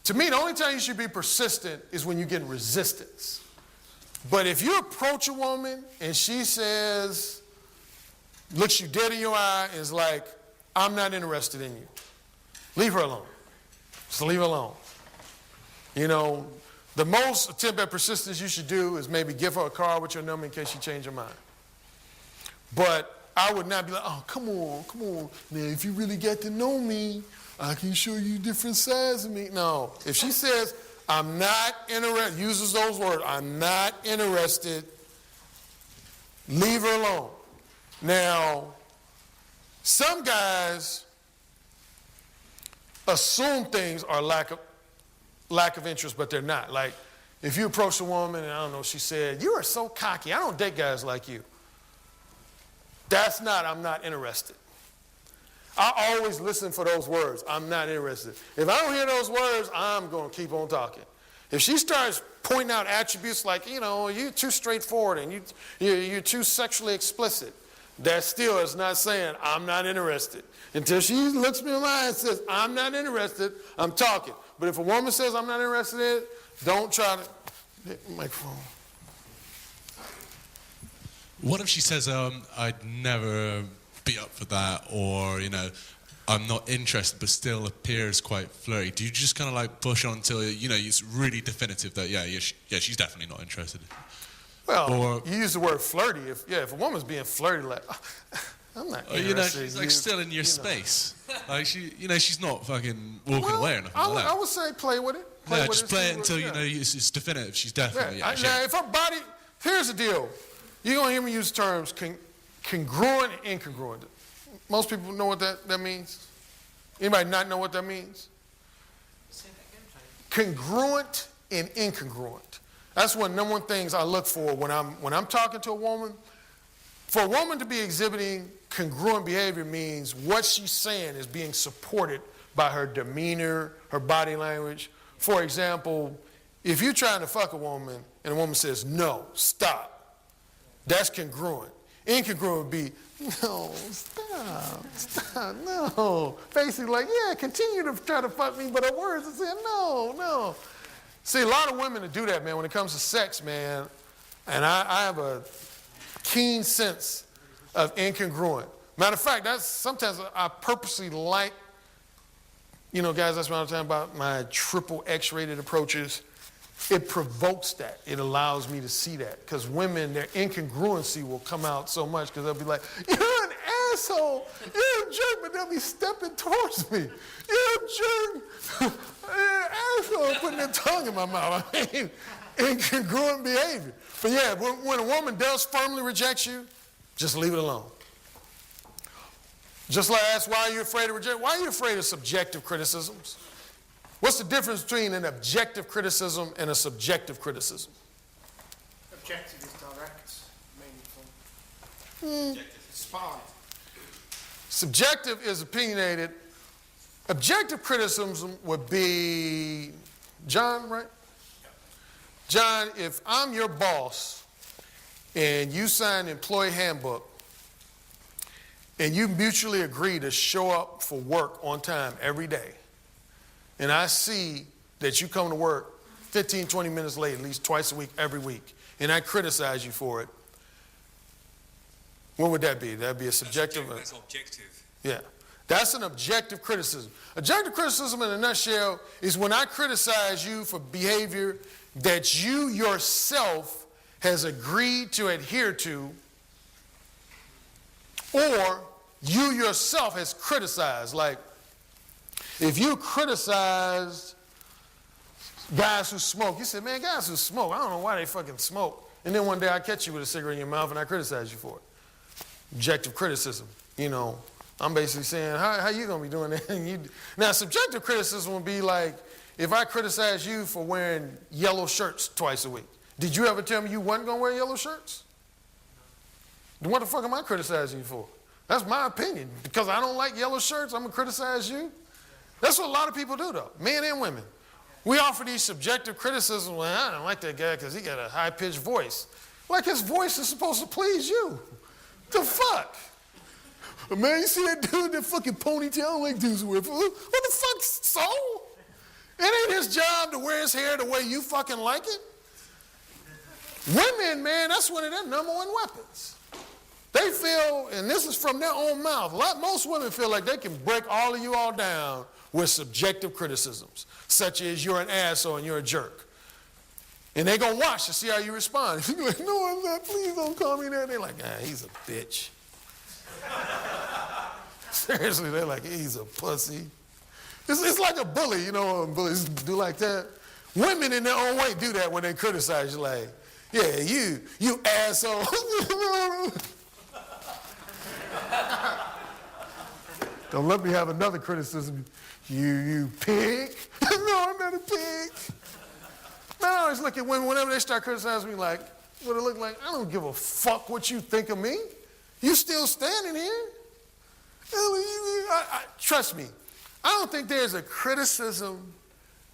To me, the only time you should be persistent is when you get resistance. But if you approach a woman and she says, looks you dead in your eye, and is like, I'm not interested in you, leave her alone. Just leave her alone. You know, the most attempt at persistence you should do is maybe give her a card with your number in case she change her mind. But I would not be like, oh, come on. Now, if you really get to know me, I can show you different sides of me. No. If she says, I'm not interested, uses those words, I'm not interested, leave her alone. Now, some guys assume things are lack of interest, but they're not. Like, if you approach a woman and, I don't know, she said, you are so cocky. I don't date guys like you. That's not, I'm not interested. I always listen for those words, I'm not interested. If I don't hear those words, I'm going to keep on talking. If she starts pointing out attributes like, you know, you're too straightforward and you're too sexually explicit, that still is not saying, I'm not interested. Until she looks me in my eye and says, I'm not interested, I'm talking. But if a woman says, I'm not interested in it, don't try to hit the microphone. What if she says, I'd never be up for that, or, you know, I'm not interested, but still appears quite flirty? Do you just kind of like push on until, you know, it's really definitive that, yeah, she's definitely not interested? Well, or, you use the word flirty. If a woman's being flirty, like, I'm not interested. You know, she's like still in your space. Like, she's not fucking walking away or nothing like that. I would say play with it. Just play it until, you know, it's definitive. She's definitely, now, if her body, here's the deal. You're going to hear me use terms congruent and incongruent. Most people know what that means? Anybody not know what that means? Say that again, please. Congruent and incongruent. That's one of the number one things I look for when I'm talking to a woman. For a woman to be exhibiting congruent behavior means what she's saying is being supported by her demeanor, her body language. For example, if you're trying to fuck a woman and a woman says, no, stop, that's congruent. Incongruent would be, no, stop, no. Basically like, yeah, continue to try to fuck me, but her words are saying, no. See, a lot of women that do that, man, when it comes to sex, man, and I have a keen sense of incongruent. Matter of fact, that's sometimes I purposely like, you know, guys, that's what I'm talking about, my triple X-rated approaches. It provokes that. It allows me to see that. Because women, their incongruency will come out so much because they'll be like, you're an asshole. You're a jerk, but they'll be stepping towards me. You're a jerk. You're an asshole, putting their tongue in my mouth. I mean, incongruent behavior. But yeah, when a woman does firmly reject you, just leave it alone. Just like I asked, why are you afraid of rejection? Why are you afraid of subjective criticisms? What's the difference between an objective criticism and a subjective criticism? Objective is direct, meaningful. Spy. Subjective is opinionated. Objective criticism would be, John, right? John, if I'm your boss and you sign an employee handbook and you mutually agree to show up for work on time every day, and I see that you come to work 15, 20 minutes late, at least twice a week, every week, and I criticize you for it, what would that be? That'd be a subjective? That's objective. Yeah. That's an objective criticism. Objective criticism in a nutshell is when I criticize you for behavior that you yourself has agreed to adhere to, or you yourself has criticized. Like, if you criticized guys who smoke, you said, man, guys who smoke, I don't know why they fucking smoke. And then one day I catch you with a cigarette in your mouth and I criticize you for it. Objective criticism. You know, I'm basically saying, how you going to be doing that? Now, subjective criticism would be like, if I criticize you for wearing yellow shirts twice a week, did you ever tell me you wasn't going to wear yellow shirts? Then what the fuck am I criticizing you for? That's my opinion. Because I don't like yellow shirts, I'm going to criticize you? That's what a lot of people do, though, men and women. We offer these subjective criticisms. Well, I don't like that guy because he got a high-pitched voice. Like his voice is supposed to please you. The fuck? Man, you see that dude, that fucking ponytail? I don't like dudes with. What the fuck, so? It ain't his job to wear his hair the way you fucking like it. Women, man, that's one of their number one weapons. They feel, and this is from their own mouth, most women feel like they can break all of you all down with subjective criticisms, such as you're an asshole and you're a jerk. And they're going to watch to see how you respond. If you're like, no, I'm not, please don't call me that. They're like, he's a bitch. Seriously, they're like, he's a pussy. It's like a bully, you know, when bullies do like that. Women in their own way do that when they criticize you, like, yeah, you asshole. Don't let me have another criticism. You pig. No, I'm not a pig. No, I always look at women, whenever they start criticizing me, like, what it look like, I don't give a fuck what you think of me. You still standing here. Trust me, I don't think there's a criticism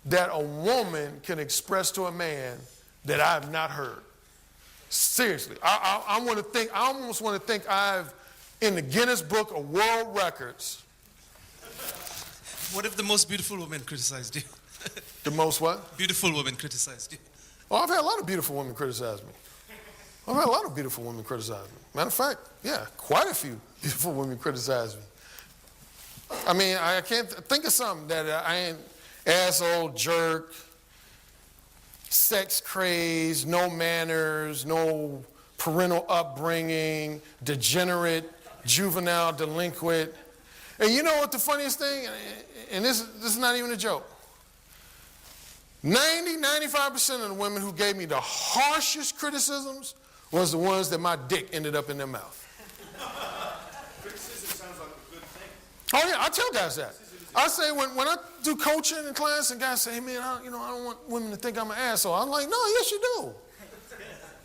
that a woman can express to a man that I have not heard. Seriously, I almost want to think I've, in the Guinness Book of World Records. What if the most beautiful woman criticized you? The most what? Beautiful woman criticized you. Oh, I've had a lot of beautiful women criticize me. I've had a lot of beautiful women criticize me. Matter of fact, yeah, quite a few beautiful women criticize me. I mean, I can't think of something that I ain't asshole, jerk, sex craze, no manners, no parental upbringing, degenerate, juvenile, delinquent. And you know what the funniest thing, and this is not even a joke. 95% of the women who gave me the harshest criticisms was the ones that my dick ended up in their mouth. Criticism sounds like a good thing. Oh yeah, I tell guys that. I say when I do coaching in class and guys say, hey man, I don't want women to think I'm an asshole. I'm like, no, yes you do.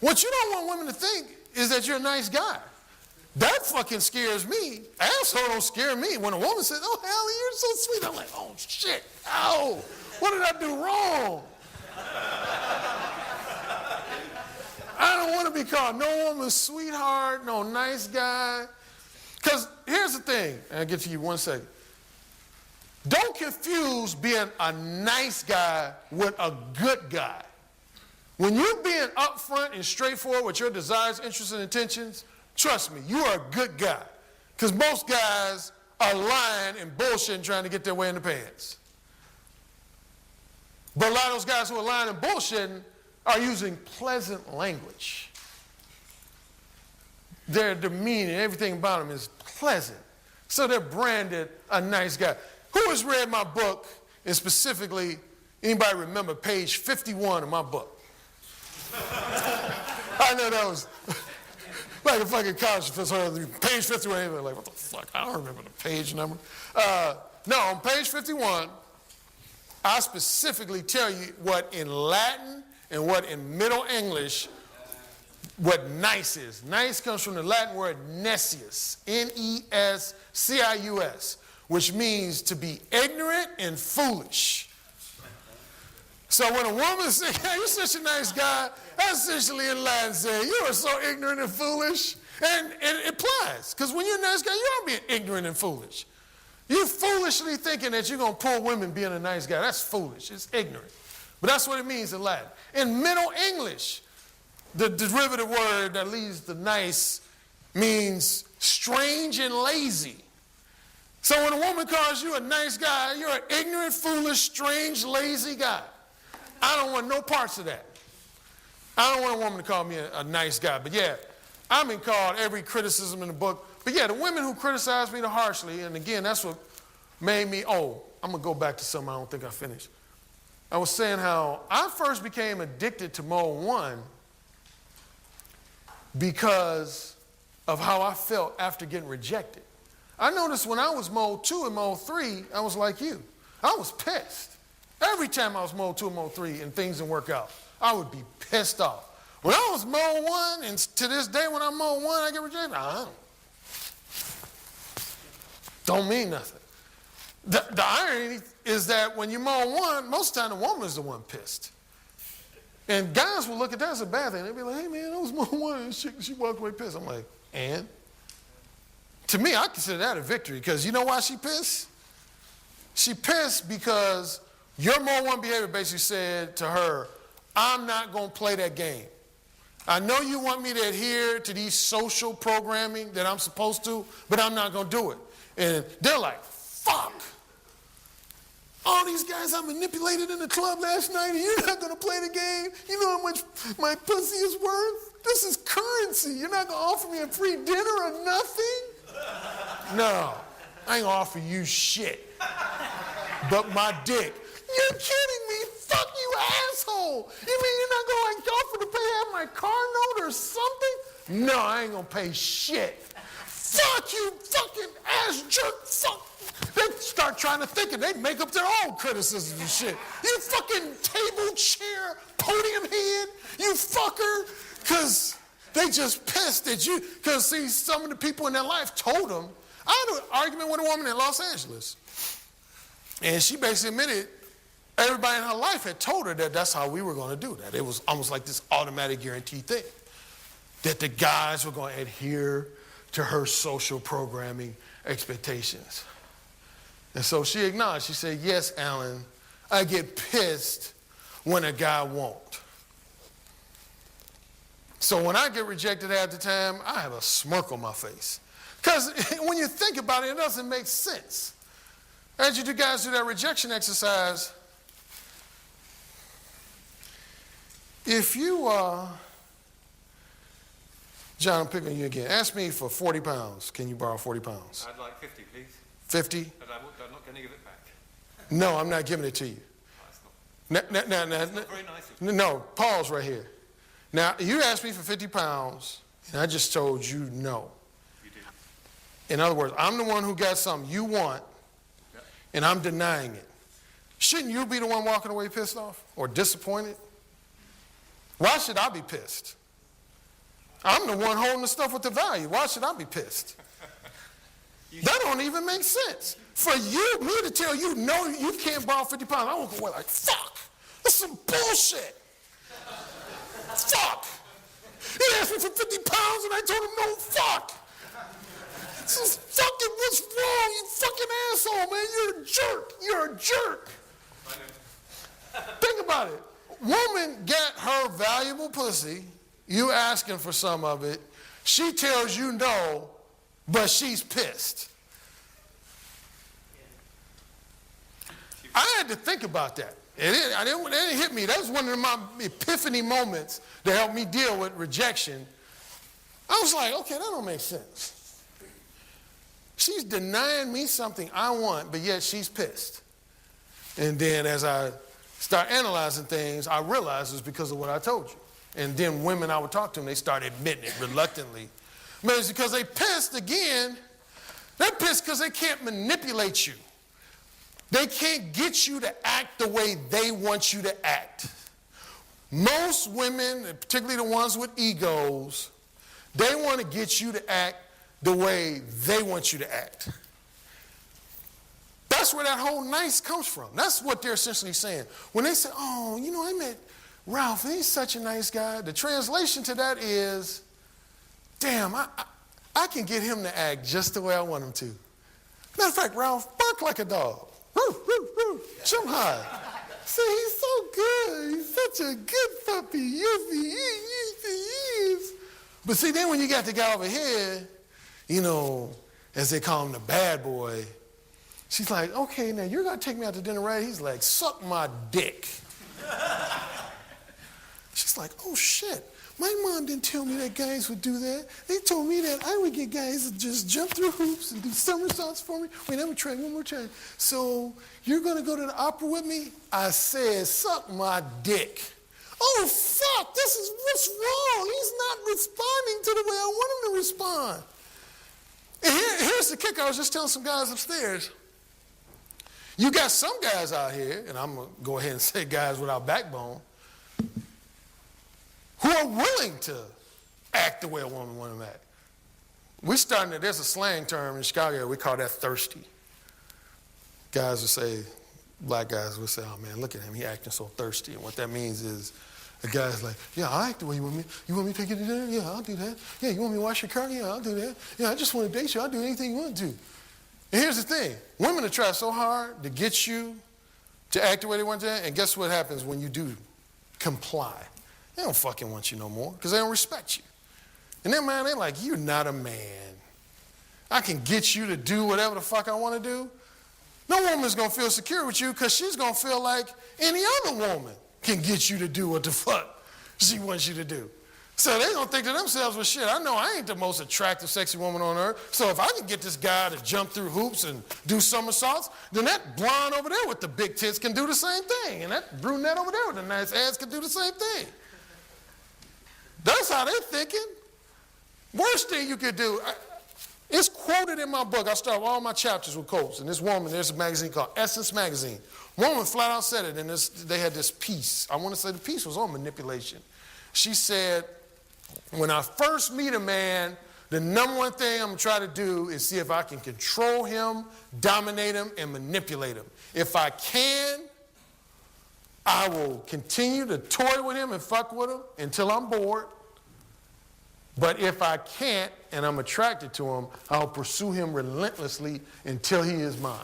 What you don't want women to think is that you're a nice guy. That fucking scares me. Asshole don't scare me. When a woman says, oh hell, you're so sweet, I'm like, oh shit, ow, what did I do wrong? I don't want to be called no woman's sweetheart, no nice guy. Because here's the thing, and I'll get to you 1 second. Don't confuse being a nice guy with a good guy. When you're being upfront and straightforward with your desires, interests, and intentions, trust me, you are a good guy. Because most guys are lying and bullshitting trying to get their way in the pants. But a lot of those guys who are lying and bullshitting are using pleasant language. Their demeanor, everything about them is pleasant. So they're branded a nice guy. Who has read my book, and specifically, anybody remember page 51 of my book? I know that was like a fucking college professor. Page 51, like, what the fuck? I don't remember the page number. No, on page 51, I specifically tell you what in Latin and what in Middle English, what nice is. Nice comes from the Latin word nesius, N-E-S-C-I-U-S, which means to be ignorant and foolish. So when a woman says, hey, you're such a nice guy, that's essentially in Latin saying, you are so ignorant and foolish. And it applies, because when you're a nice guy, you are being ignorant and foolish. You're foolishly thinking that you're going to pull women being a nice guy. That's foolish. It's ignorant. But that's what it means in Latin. In Middle English, the derivative word that leads to nice means strange and lazy. So when a woman calls you a nice guy, you're an ignorant, foolish, strange, lazy guy. I don't want no parts of that. I don't want a woman to call me a nice guy. But yeah, I've been called every criticism in the book. But yeah, the women who criticize me the harshly, and again, that's what made me, I'm going to go back to something I don't think I finished. I was saying how I first became addicted to Mode 1 because of how I felt after getting rejected. I noticed when I was Mode 2 and Mode 3, I was like you. I was pissed. Every time I was Mode 2 and Mode 3 and things didn't work out, I would be pissed off. When I was Mode 1, and to this day when I'm Mode 1, I get rejected, don't mean nothing. The irony is that when you're Mode 1, most of the time the woman is the one pissed. And guys will look at that as a bad thing. They'll be like, hey man, I was Mode 1 and she walked away pissed. I'm like, and? To me, I consider that a victory because you know why she pissed? She pissed because your Mode 1 behavior basically said to her, I'm not going to play that game. I know you want me to adhere to these social programming that I'm supposed to, but I'm not going to do it. And they're like, fuck. all these guys I manipulated in the club last night, and you're not going to play the game? You know how much my pussy is worth? This is currency. You're not going to offer me a free dinner or nothing? No, I ain't going to offer you shit but my dick. You're kidding me. Fuck you, asshole. You mean you're not going to offer to pay half my car note or something? No, I ain't going to pay shit. Fuck you, fucking ass jerk. Fuck. They start trying to think and they make up their own criticisms and shit. You fucking table chair, podium head, you fucker. Because they just pissed at you. Because, see, some of the people in their life told them. I had an argument with a woman in Los Angeles. And she basically admitted everybody in her life had told her that that's how we were going to do that. It was almost like this automatic guarantee thing. That the guys were going to adhere to her social programming expectations. And so she acknowledged. She said, yes, Alan, I get pissed when a guy won't. So when I get rejected half the time, I have a smirk on my face. Because when you think about it, it doesn't make sense. As you guys do that rejection exercise, if you, John, I'm picking on you again. Ask me for 40 pounds. Can you borrow 40 pounds? I'd like 50, please. 50? But I'm not going to give it back. No, I'm not giving it to you. That's No, not very nice of you. no, pause right here. Now, you asked me for 50 pounds, and I just told you no. You did. In other words, I'm the one who got something you want, Yep. and I'm denying it. Shouldn't you be the one walking away pissed off or disappointed? Why should I be pissed? I'm the one holding the stuff with the value. Why should I be pissed? That don't even make sense. For me to tell you, no, you can't borrow 50 pounds, I won't go away like, fuck, that's some bullshit. Fuck. He asked me for 50 pounds and I told him no, fuck. This is fucking, what's wrong, you fucking asshole, man? You're a jerk. You're a jerk. Think about it. Woman get her valuable pussy, you asking for some of it, she tells you no, but she's pissed. I had to think about that. It didn't hit me. That was one of my epiphany moments that helped me deal with rejection. I was like, okay, that don't make sense. She's denying me something I want, but yet she's pissed. And then as I start analyzing things, I realized it's because of what I told you. And then women I would talk to them, they start admitting it reluctantly. But it's because they pissed again. They're pissed because they can't manipulate you. They can't get you to act the way they want you to act. Most women, particularly the ones with egos, they want to get you to act the way they want you to act. That's where that whole nice comes from. That's what they're essentially saying. When they say, oh, you know, I met Ralph, and he's such a nice guy. The translation to that is, damn, I can get him to act just the way I want him to. Matter of fact, Ralph, bark like a dog. Woo, woo, woo. Jump high. See, he's so good. He's such a good puppy. Yes, he is. But see, then when you got the guy over here, you know, as they call him the bad boy, she's like, okay, now you're going to take me out to dinner, right? He's like, suck my dick. She's like, oh, shit. My mom didn't tell me that guys would do that. They told me that I would get guys to just jump through hoops and do somersaults for me. Wait, let me try one more time. So you're going to go to the opera with me? I said, suck my dick. Oh, fuck, what's wrong? He's not responding to the way I want him to respond. And here's the kicker. I was just telling some guys upstairs. You got some guys out here, and I'm going to go ahead and say guys without backbone, who are willing to act the way a woman wants them to act. There's a slang term in Chicago, we call that thirsty. Guys would say, black guys would say, oh man, look at him, he acting so thirsty. And what that means is, the guy's like, yeah, I act the way you want me. You want me to take you to dinner? Yeah, I'll do that. Yeah, you want me to wash your car? Yeah, I'll do that. Yeah, I just want to date you. I'll do anything you want to. And here's the thing. Women will try so hard to get you to act the way they want to, and guess what happens when you do comply? They don't fucking want you no more because they don't respect you. And then, man, they're like, you're not a man. I can get you to do whatever the fuck I want to do, No woman's going to feel secure with you because she's going to feel like any other woman can get you to do what the fuck she wants you to do. So they're going to think to themselves, well, shit, I know I ain't the most attractive, sexy woman on earth. So if I can get this guy to jump through hoops and do somersaults, then that blonde over there with the big tits can do the same thing. And that brunette over there with the nice ass can do the same thing. That's how they're thinking. Worst thing you could do, it's quoted in my book. I start all my chapters with quotes. And this woman, there's a magazine called Essence Magazine. Woman flat out said it, and they had this piece. I want to say the piece was on manipulation. She said, when I first meet a man, the number one thing I'm going to try to do is see if I can control him, dominate him, and manipulate him. If I can, I will continue to toy with him and fuck with him until I'm bored. But if I can't and I'm attracted to him, I'll pursue him relentlessly until he is mine.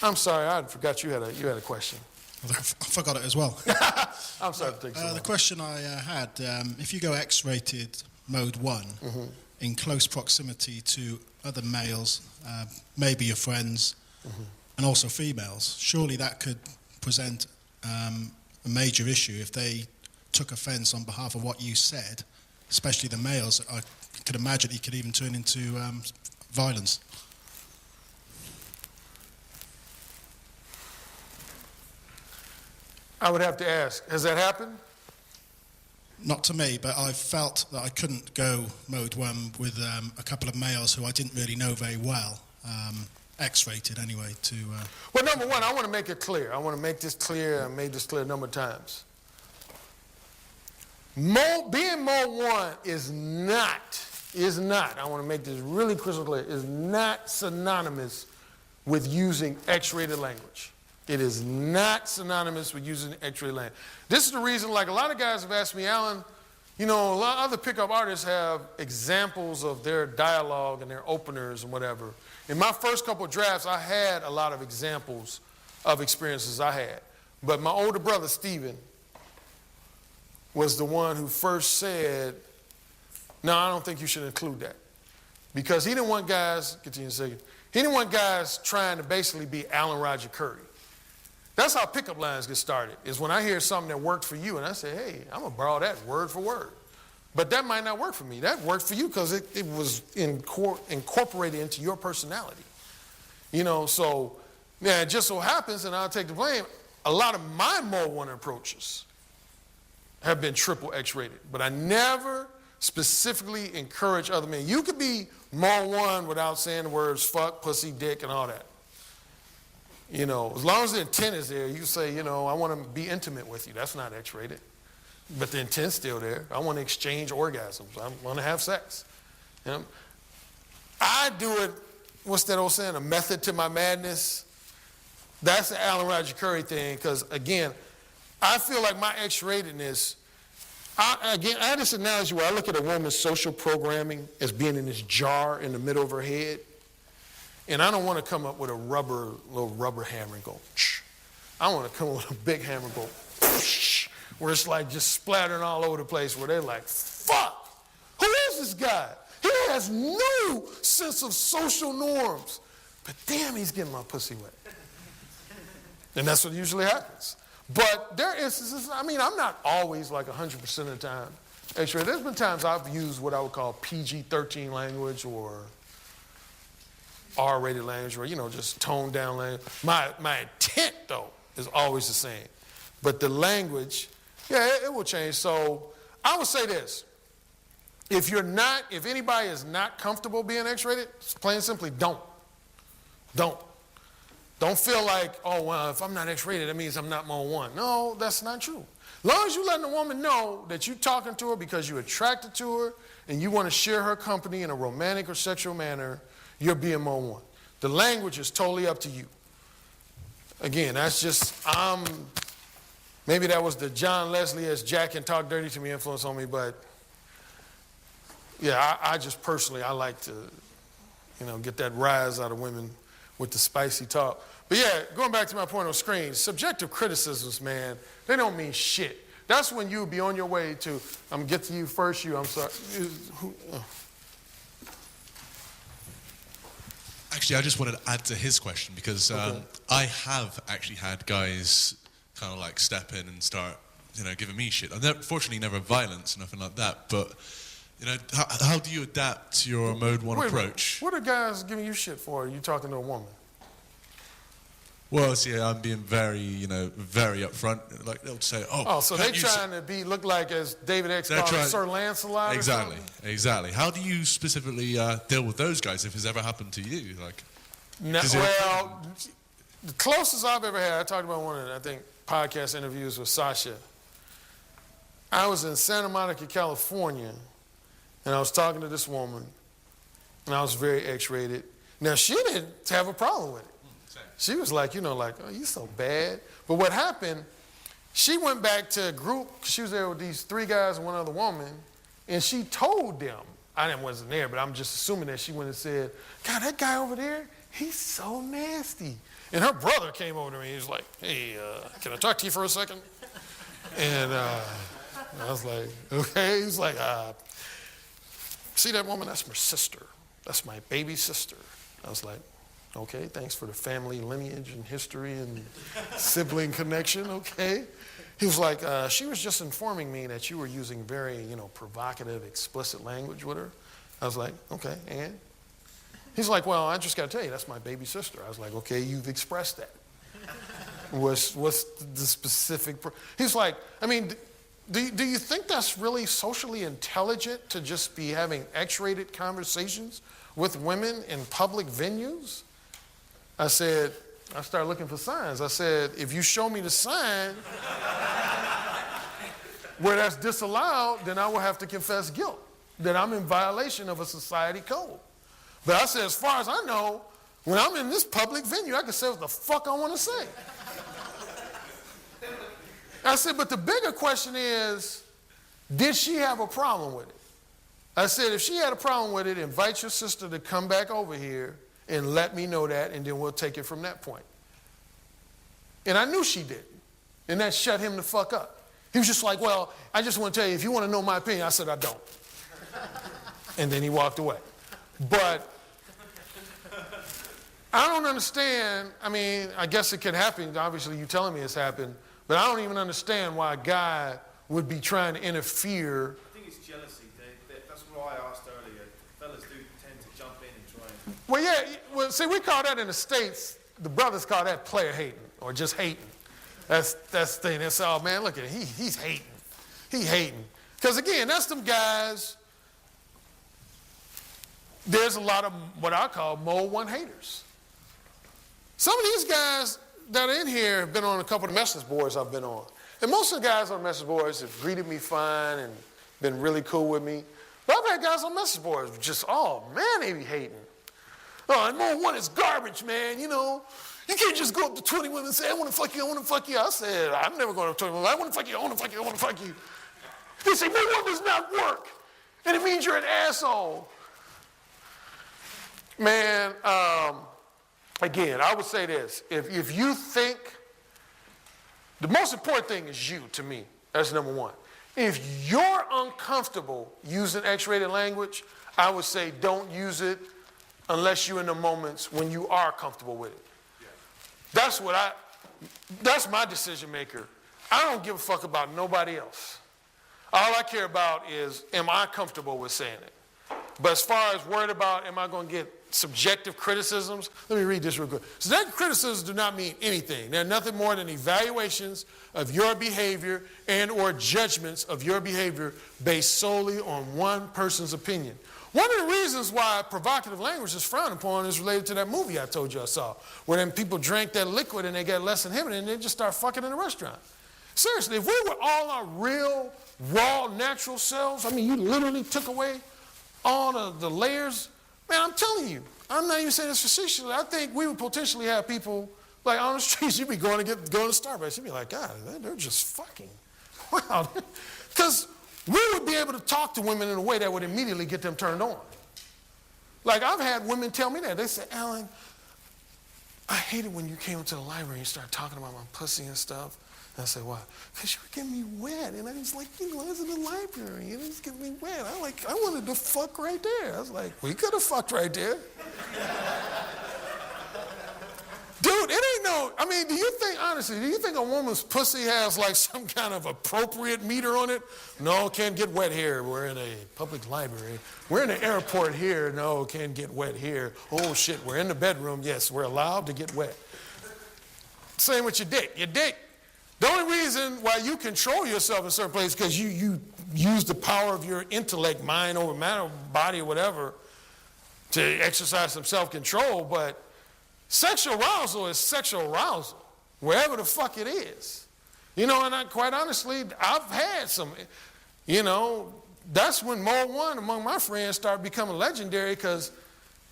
I'm sorry, I forgot you had a question. I forgot it as well. I'm sorry to take so long. The question I had, if you go X-rated mode 1 in close proximity to other males, maybe your friends, and also females, surely that could present a major issue if they took offense on behalf of what you said, especially the males. I could imagine it could even turn into violence. I would have to ask, has that happened? Not to me, but I felt that I couldn't go mode 1 with a couple of males who I didn't really know very well, X-rated anyway. Well, number one, I want to make it clear. I want to make this clear. I made this clear a number of times. Being mode 1 is not, I want to make this really crystal clear, is not synonymous with using X-rated language. It is not synonymous with using X-rated language. This is the reason, like a lot of guys have asked me, Alan, you know, a lot of other pickup artists have examples of their dialogue and their openers and whatever. In my first couple of drafts, I had a lot of examples of experiences I had. But my older brother, Steven, was the one who first said, no, I don't think you should include that. Because he didn't want guys, continue a second, he didn't want guys trying to basically be Alan Roger Curry. That's how pickup lines get started, is when I hear something that worked for you and I say, hey, I'm going to borrow that word for word. But that might not work for me. That worked for you because it was incorporated into your personality. You know, so, yeah, it just so happens, and I'll take the blame, a lot of my mode 1 approaches have been triple X-rated. But I never specifically encourage other men. You could be mode 1 without saying the words fuck, pussy, dick, and all that. You know, as long as the intent is there, you say, you know, I want to be intimate with you. That's not X-rated. But the intent's still there. I want to exchange orgasms. I want to have sex. You know? I do it, what's that old saying, a method to my madness. That's the Alan Roger Curry thing because, again, I feel like my X-ratedness, I had this analogy where I look at a woman's social programming as being in this jar in the middle of her head. And I don't want to come up with a little rubber hammer and go, shh. I want to come up with a big hammer and go, shh, where it's like just splattering all over the place where they're like, fuck, who is this guy? He has no sense of social norms. But damn, he's getting my pussy wet. And that's what usually happens. But there are instances, I mean, I'm not always like 100% of the time. Actually, there's been times I've used what I would call PG-13 language or R-rated language, or, you know, just toned down language. My intent, though, is always the same. But the language, yeah, it will change. So I would say this. If anybody is not comfortable being X-rated, plain and simply, don't. Don't feel like, oh, well, if I'm not X-rated, that means I'm not mode 1. No, that's not true. As long as you letting the woman know that you're talking to her because you're attracted to her and you want to share her company in a romantic or sexual manner, you're being mode 1. The language is totally up to you. Again, that's just, maybe that was the John Leslie as Jack and Talk Dirty to Me influence on me, but yeah, I just personally, I like to, you know, get that rise out of women with the spicy talk. But yeah, going back to my point on screen, subjective criticisms, man, they don't mean shit. That's when you be on your way to, I'm going to get to you first, I'm sorry. actually, I just wanted to add to his question because I have actually had guys kind of like step in and start, giving me shit. Fortunately, never violence, nothing like that. But how do you adapt your mode one approach? What are guys giving you shit for? Are you talking to a woman? Well, see, I'm being very, very upfront. Like they'll say, "Oh, so they trying to look like, as David X called it, Sir Lancelot." Exactly. How do you specifically deal with those guys if it's ever happened to you? Like, well, the closest I've ever had, I talked about one of the, I think, podcast interviews with Sasha. I was in Santa Monica, California, and I was talking to this woman, and I was very X-rated. Now, she didn't have a problem with it. She was like, oh, you so bad. But what happened, she went back to a group, she was there with these 3 guys and one other woman, and she told them, I wasn't there, but I'm just assuming that she went and said, God, that guy over there, he's so nasty. And her brother came over to me, he was like, hey, can I talk to you for a second? And I was like, okay. He was like, see that woman? That's my sister. That's my baby sister. I was like, okay, thanks for the family lineage and history and sibling connection, okay. He was like, she was just informing me that you were using very, provocative, explicit language with her. I was like, okay, and? He's like, well, I just got to tell you, that's my baby sister. I was like, okay, you've expressed that. What's the specific? He's like, I mean, do you think that's really socially intelligent to just be having X-rated conversations with women in public venues? I started looking for signs. I said, if you show me the sign where that's disallowed, then I will have to confess guilt, that I'm in violation of a society code. But I said, as far as I know, when I'm in this public venue, I can say what the fuck I want to say. I said, but the bigger question is, did she have a problem with it? I said, if she had a problem with it, invite your sister to come back over here and let me know that, and then we'll take it from that point. And I knew she didn't. And that shut him the fuck up. He was just like, well, I just want to tell you, if you want to know my opinion, I said, I don't. And then he walked away. But I don't understand. I mean, I guess it could happen. Obviously, you telling me it's happened. But I don't even understand why a guy would be trying to interfere. I think it's jealousy. That's why I asked earlier. Fellas do tend to jump in and try and... Well, yeah. Well, see, we call that in the States, the brothers call that player hating or just hating. That's the thing. That's all, man, look at it. He's hating. He hating. Because, again, that's them guys. There's a lot of what I call mode 1 haters. Some of these guys that are in here have been on a couple of message boards I've been on. And most of the guys on message boards have greeted me fine and been really cool with me. But I've had guys on message boards just, oh, man, they be hating. Oh, and mode 1 is garbage, man, You can't just go up to 20 women and say, I want to fuck you, I want to fuck you. I said, I'm never going to 20 women. I want to fuck you, I want to fuck you, I want to fuck you. They say, mode 1 does not work. And it means you're an asshole. Man, again, I would say this. If you think, the most important thing is you, to me. That's number 1. If you're uncomfortable using X-rated language, I would say don't use it unless you're in the moments when you are comfortable with it. Yeah. That's my decision maker. I don't give a fuck about nobody else. All I care about is, am I comfortable with saying it? But as far as worried about, am I going to get subjective criticisms? Let me read this real quick. Subjective criticisms do not mean anything. They're nothing more than evaluations of your behavior and or judgments of your behavior based solely on one person's opinion. One of the reasons why provocative language is frowned upon is related to that movie I told you I saw, where then people drank that liquid and they got less inhibited and they just start fucking in a restaurant. Seriously, if we were all our real, raw, natural selves, I mean, you literally took away all the layers. Man, I'm telling you, I'm not even saying this facetiously. I think we would potentially have people, like on the streets, you'd be going to Starbucks. You'd be like, God, they're just fucking. Wow. Because we would be able to talk to women in a way that would immediately get them turned on. Like, I've had women tell me that. They say, Alan, I hated when you came into the library and you started talking about my pussy and stuff. And I said, why? Because you were getting me wet. And I was like, I was in the library and it was getting me wet. I wanted to fuck right there. I was like, we could have fucked right there. know, I mean, honestly, do you think a woman's pussy has like some kind of appropriate meter on it? No, can't get wet here. We're in a public library. We're in an airport here. No, can't get wet here. Oh shit, we're in the bedroom. Yes, we're allowed to get wet. Same with your dick. Your dick. The only reason why you control yourself in certain places is because you use the power of your intellect, mind over matter, body, or whatever, to exercise some self-control, but sexual arousal is sexual arousal, wherever the fuck it is. You know, and quite honestly, I've had some, you know, that's when Mode 1 among my friends started becoming legendary because,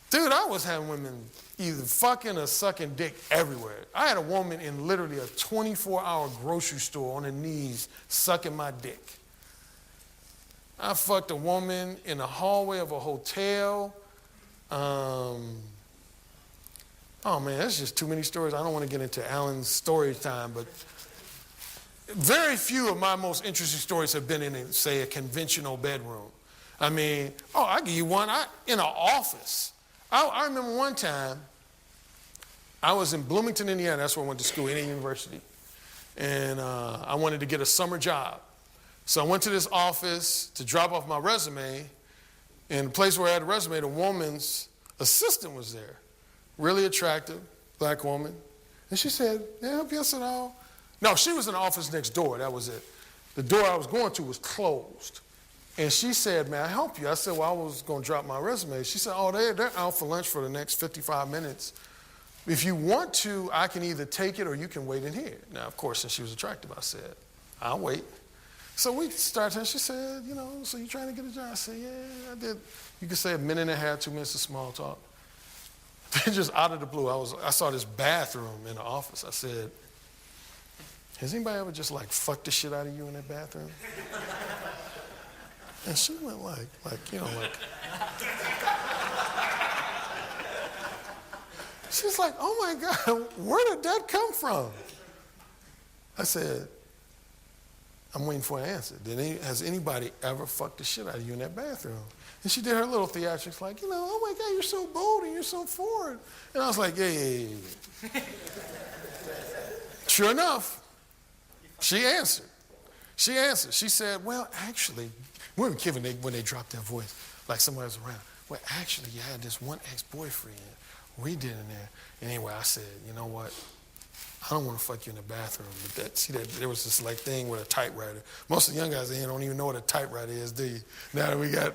dude, I was having women either fucking or sucking dick everywhere. I had a woman in literally a 24-hour grocery store on her knees sucking my dick. I fucked a woman in the hallway of a hotel. Oh man, that's just too many stories. I don't want to get into Alan's story time, but very few of my most interesting stories have been in, say, a conventional bedroom. I mean, I'll give you one. In an office. I remember one time, I was in Bloomington, Indiana. That's where I went to school, Indiana University. And I wanted to get a summer job. So I went to this office to drop off my resume. And the place where I had a resume, the woman's assistant was there. Really attractive, black woman. And she said, "May I help you?" I said, "Oh." No, she was in the office next door. That was it. The door I was going to was closed. And she said, "May I help you?" I said, "Well, I was going to drop my resume." She said, "Oh, they're out for lunch for the next 55 minutes. If you want to, I can either take it or you can wait in here." Now, of course, since she was attractive, I said, "I'll wait." So we started, and she said, "You know, so you trying to get a job?" I said, "Yeah, I did." You could say a minute and a half, 2 minutes of small talk. Then just out of the blue, I saw this bathroom in the office. I said, "Has anybody ever just like fucked the shit out of you in that bathroom?" And she went like, you know, like. She's like, "Oh my God, where did that come from?" I said, "I'm waiting for an answer. Has anybody ever fucked the shit out of you in that bathroom?" And she did her little theatrics like, you know, "Oh my God, you're so bold and you're so forward." And I was like, yeah. Sure enough, she answered. She said, "Well, actually," when they dropped their voice, like somebody was around. "Well, actually, you had this one ex-boyfriend. We did in there." And anyway, I said, "You know what? I don't want to fuck you in the bathroom." But there was this like thing with a typewriter. Most of the young guys in here don't even know what a typewriter is, do you? Now that we got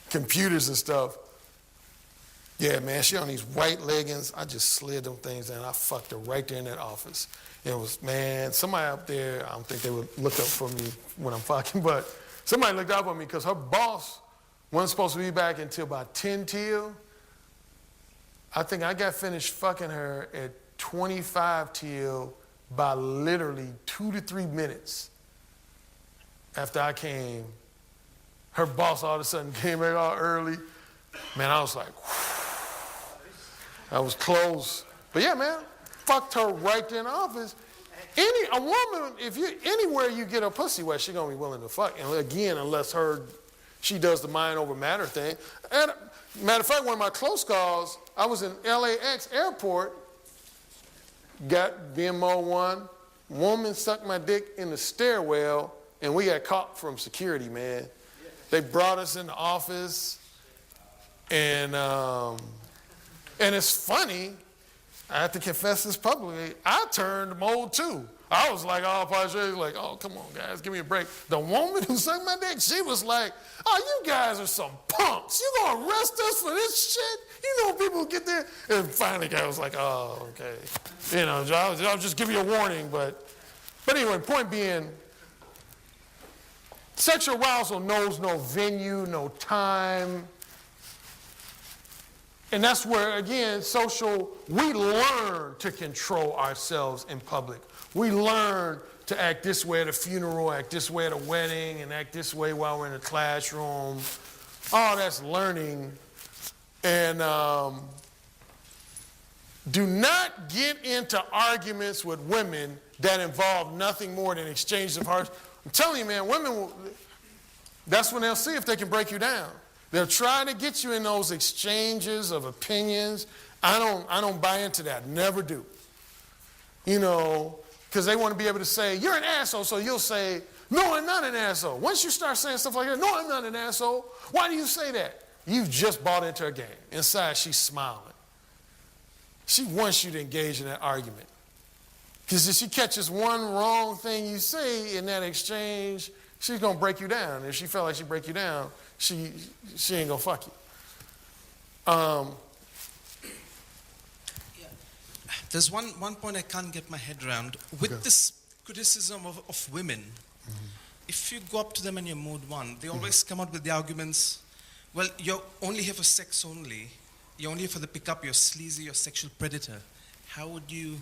computers and stuff. Yeah, man, she on these white leggings. I just slid them things in. I fucked her right there in that office. It was, man, somebody up there, I don't think they would look up for me when I'm fucking, but somebody looked up on me because her boss wasn't supposed to be back until about 10 till. I think I got finished fucking her at 25 till by literally 2 to 3 minutes after I came. Her boss all of a sudden came back all early. Man, I was like, whew. I was close. But yeah, man, fucked her right there in the office. A woman, anywhere you get a pussy wet, she gonna be willing to fuck. And again, unless she does the mind over matter thing. And matter of fact, one of my close calls, I was in LAX airport, got BMO 1, woman sucked my dick in the stairwell, and we got caught from security, man. They brought us in the office, and it's funny, I have to confess this publicly, I turned Mode 2. I was like, like, "Oh, come on, guys, give me a break." The woman who sucked my dick, she was like, "Oh, you guys are some punks. You gonna arrest us for this shit? You know people get there." And finally, guy was like, "Oh, okay. You know, I'll just give you a warning." But anyway, point being, sexual arousal knows no venue, no time. And that's where, again, we learn to control ourselves in public. We learn to act this way at a funeral, act this way at a wedding, and act this way while we're in a classroom. All that's learning. And do not get into arguments with women that involve nothing more than exchanges of hearts. I'm telling you, man, that's when they'll see if they can break you down. They'll try to get you in those exchanges of opinions. I don't buy into that. Never do. you know, because they want to be able to say, you're an asshole, so you'll say, no, I'm not an asshole. Once you start saying stuff like that, no, I'm not an asshole, why do you say that? You've just bought into her game. Inside, she's smiling. She wants you to engage in that argument. Because if she catches one wrong thing you say in that exchange, she's going to break you down. If she felt like she break you down, she ain't going to fuck you. There's one point I can't get my head around. With this criticism of women, if you go up to them in your mode one, they always come out with the arguments, well, you're only here for sex only. You're only here for the pickup, you're sleazy, you're a sexual predator. How would you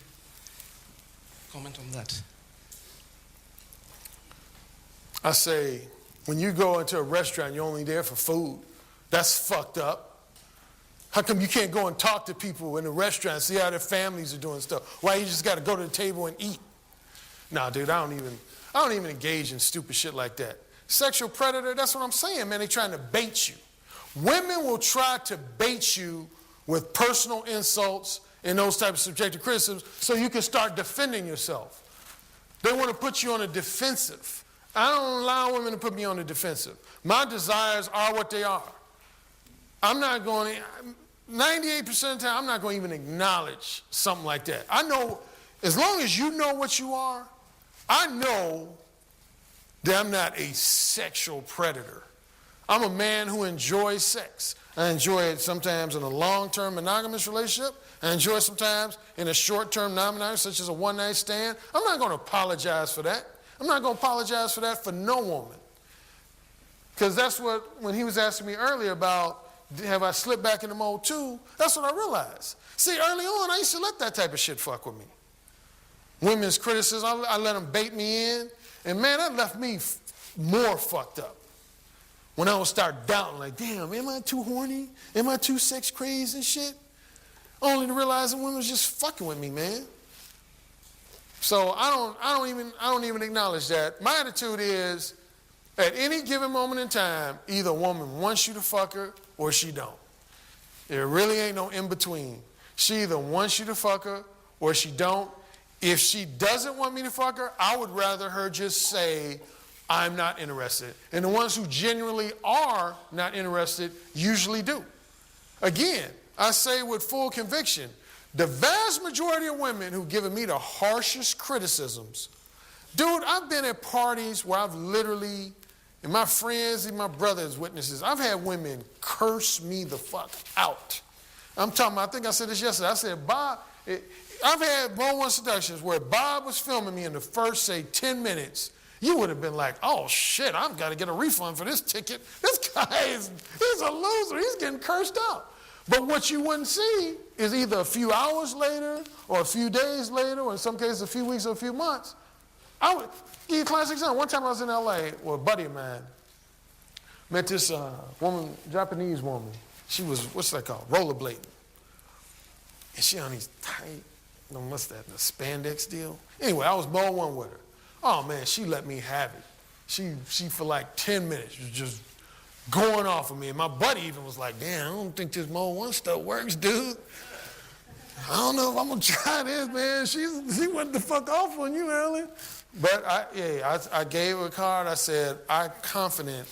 comment on that? I say, when you go into a restaurant, you're only there for food. That's fucked up. How come you can't go and talk to people in the restaurant, see how their families are doing stuff? Why you just got to go to the table and eat? Nah, dude, I don't even engage in stupid shit like that. Sexual predator, that's what I'm saying, man. They're trying to bait you. Women will try to bait you with personal insults and those types of subjective criticisms so you can start defending yourself. They want to put you on a defensive. I don't allow women to put me on the defensive. My desires are what they are. I'm not going to, 98% of the time, I'm not going to even acknowledge something like that. I know, as long as you know what you are, I know that I'm not a sexual predator. I'm a man who enjoys sex. I enjoy it sometimes in a long-term monogamous relationship. I enjoy it sometimes in a short-term non-monogamous, such as a one-night stand. I'm not going to apologize for that. I'm not going to apologize for that for no woman. Because that's what, when he was asking me earlier about, have I slipped back into mode 2, that's what I realized. See, early on, I used to let that type of shit fuck with me. Women's criticism, I let them bait me in. And man, that left me more fucked up. When I would start doubting, like, damn, am I too horny? Am I too sex crazed and shit? Only to realize that women was just fucking with me, man. So I don't even acknowledge that. My attitude is, at any given moment in time, either a woman wants you to fuck her or she don't. There really ain't no in between. She either wants you to fuck her or she don't. If she doesn't want me to fuck her, I would rather her just say, I'm not interested. And the ones who genuinely are not interested usually do. Again, I say with full conviction, the vast majority of women who've given me the harshest criticisms, dude, I've been at parties where I've literally, and my friends and my brothers witnesses, I've had women curse me the fuck out. I'm talking about, I think I said this yesterday, I said, Bob, I've had Mode 1 seductions where Bob was filming me in the first, say, 10 minutes. You would have been like, oh shit, I've got to get a refund for this ticket. This guy he's a loser. He's getting cursed out. But what you wouldn't see is either a few hours later or a few days later, or in some cases a few weeks or a few months. I would give you a classic example. One time I was in LA with a buddy of mine. Met this woman, Japanese woman. She was, what's that called? Rollerblading. And she on these tight, what's that, the spandex deal? Anyway, I was Mode 1 with her. Oh man, she let me have it. She for like 10 minutes was just going off of me. And my buddy even was like, damn, I don't think this Mode 1 stuff works, dude. I don't know if I'm gonna try this, man. She went the fuck off on you early. But I gave her a card. I said, I'm confident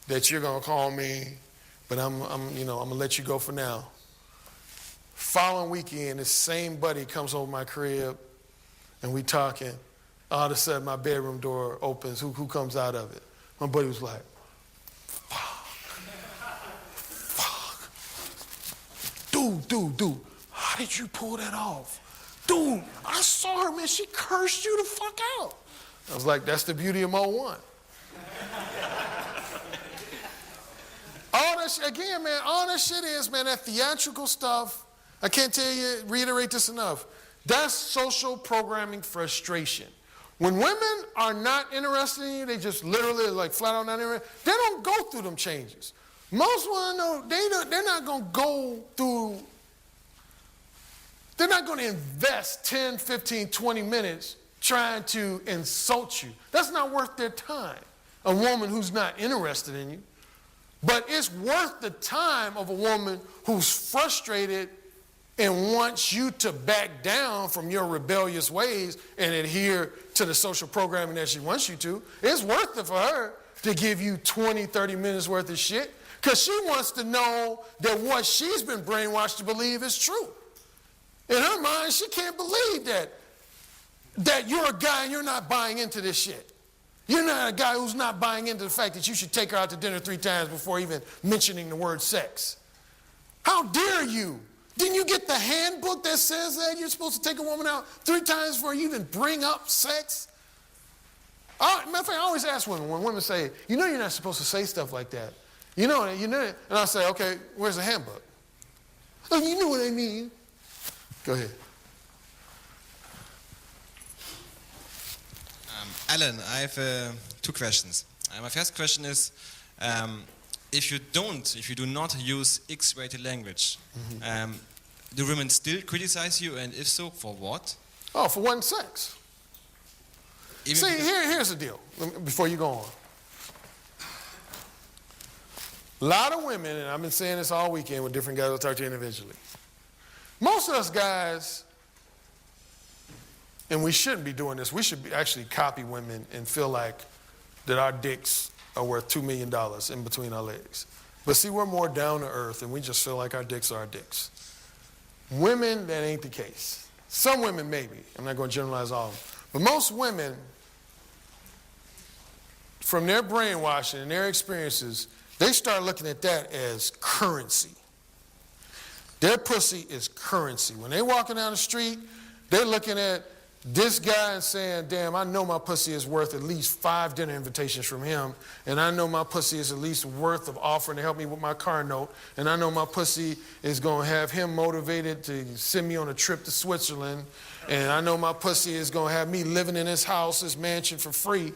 that you're gonna call me, but I'm gonna let you go for now. Following weekend, this same buddy comes over my crib and we talking. All of a sudden, my bedroom door opens. Who comes out of it? My buddy was like, fuck. Dude, how did you pull that off? Dude, I saw her, man. She cursed you the fuck out. I was like, that's the beauty of Mode 1. All that shit, again, man, all that shit is, man, that theatrical stuff, I can't reiterate this enough. That's social programming frustration. When women are not interested in you, they just literally like flat out not interested, they don't go through them changes. Most women know they're not going to go through, they're not going to invest 10, 15, 20 minutes trying to insult you. That's not worth their time, a woman who's not interested in you. But it's worth the time of a woman who's frustrated and wants you to back down from your rebellious ways and adhere to the social programming that she wants you to, it's worth it for her to give you 20, 30 minutes worth of shit, because she wants to know that what she's been brainwashed to believe is true. In her mind, she can't believe that you're a guy and you're not buying into this shit. You're not a guy who's not buying into the fact that you should take her out to dinner 3 times before even mentioning the word sex. How dare you? Didn't you get the handbook that says that you're supposed to take a woman out 3 times before you even bring up sex? Matter of fact, I always ask women, when women say, you know you're not supposed to say stuff like that. You know it. And I say, okay, where's the handbook? Oh, you know what I mean. Go ahead. Alan, I have 2 questions. My first question is, if you do not use X-rated language, do women still criticize you, and if so, for what? Oh, for one sex. See, here's the deal, before you go on. A lot of women, and I've been saying this all weekend with different guys I'll talk to individually. Most of us guys, and we shouldn't be doing this, we should actually copy women and feel like that our dicks are worth $2 million in between our legs. But see, we're more down to earth, and we just feel like our dicks are our dicks. Women, that ain't the case. Some women, maybe. I'm not going to generalize all of them. But most women, from their brainwashing and their experiences, they start looking at that as currency. Their pussy is currency. When they're walking down the street, they're looking at this guy and saying, damn, I know my pussy is worth at least 5 dinner invitations from him, and I know my pussy is at least worth of offering to help me with my car note, and I know my pussy is going to have him motivated to send me on a trip to Switzerland, and I know my pussy is going to have me living in his house, his mansion for free.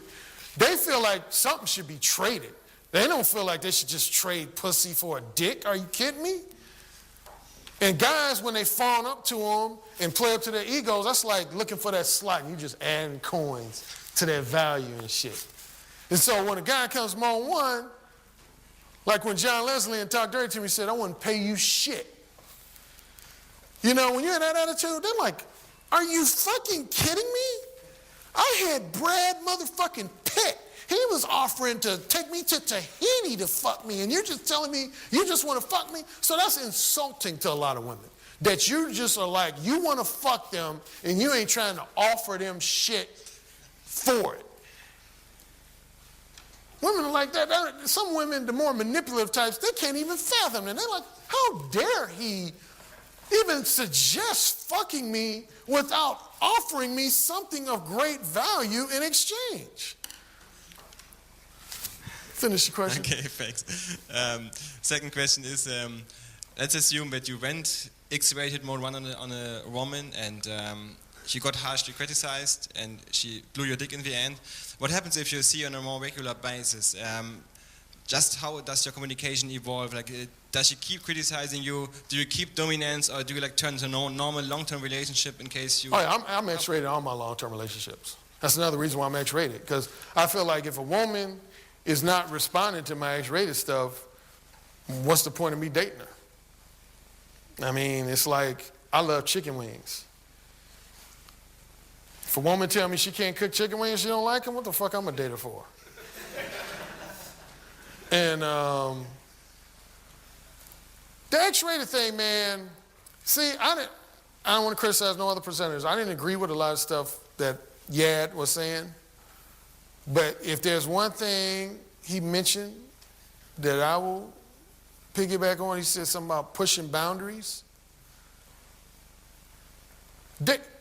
They feel like something should be traded. They don't feel like they should just trade pussy for a dick. Are you kidding me? And guys, when they fawn up to them and play up to their egos, that's like looking for that slot and you just adding coins to their value and shit. And so when a guy comes from on one, like when John Leslie and Talk Dirty to me said, I wouldn't pay you shit. You know, when you have that attitude, they're like, are you fucking kidding me? I had Brad motherfucking Pitt. He was offering to take me to Tahiti to fuck me, and you're just telling me you just want to fuck me? So that's insulting to a lot of women. That you just are like, you want to fuck them, and you ain't trying to offer them shit for it. Women are like that. Some women, the more manipulative types, they can't even fathom it. They're like, how dare he even suggest fucking me without offering me something of great value in exchange? Finish your question. Okay, thanks. Second question is, let's assume that you went X-rated mode 1 on a woman, and she got harshly criticized, and she blew your dick in the end. What happens if you see her on a more regular basis? Just how does your communication evolve? Like, does she keep criticizing you? Do you keep dominance, or do you like turn to a normal long-term relationship in case you? Oh yeah, I'm X-rated in all my long-term relationships. That's another reason why I'm X-rated, because I feel like if a woman is not responding to my X-rated stuff, what's the point of me dating her? I mean, it's like, I love chicken wings. If a woman tell me she can't cook chicken wings, she don't like them, what the fuck I'm gonna date her for? And the X-rated thing, man, see, I don't want to criticize no other presenters. I didn't agree with a lot of stuff that Yad was saying. But if there's one thing he mentioned that I will piggyback on, he said something about pushing boundaries.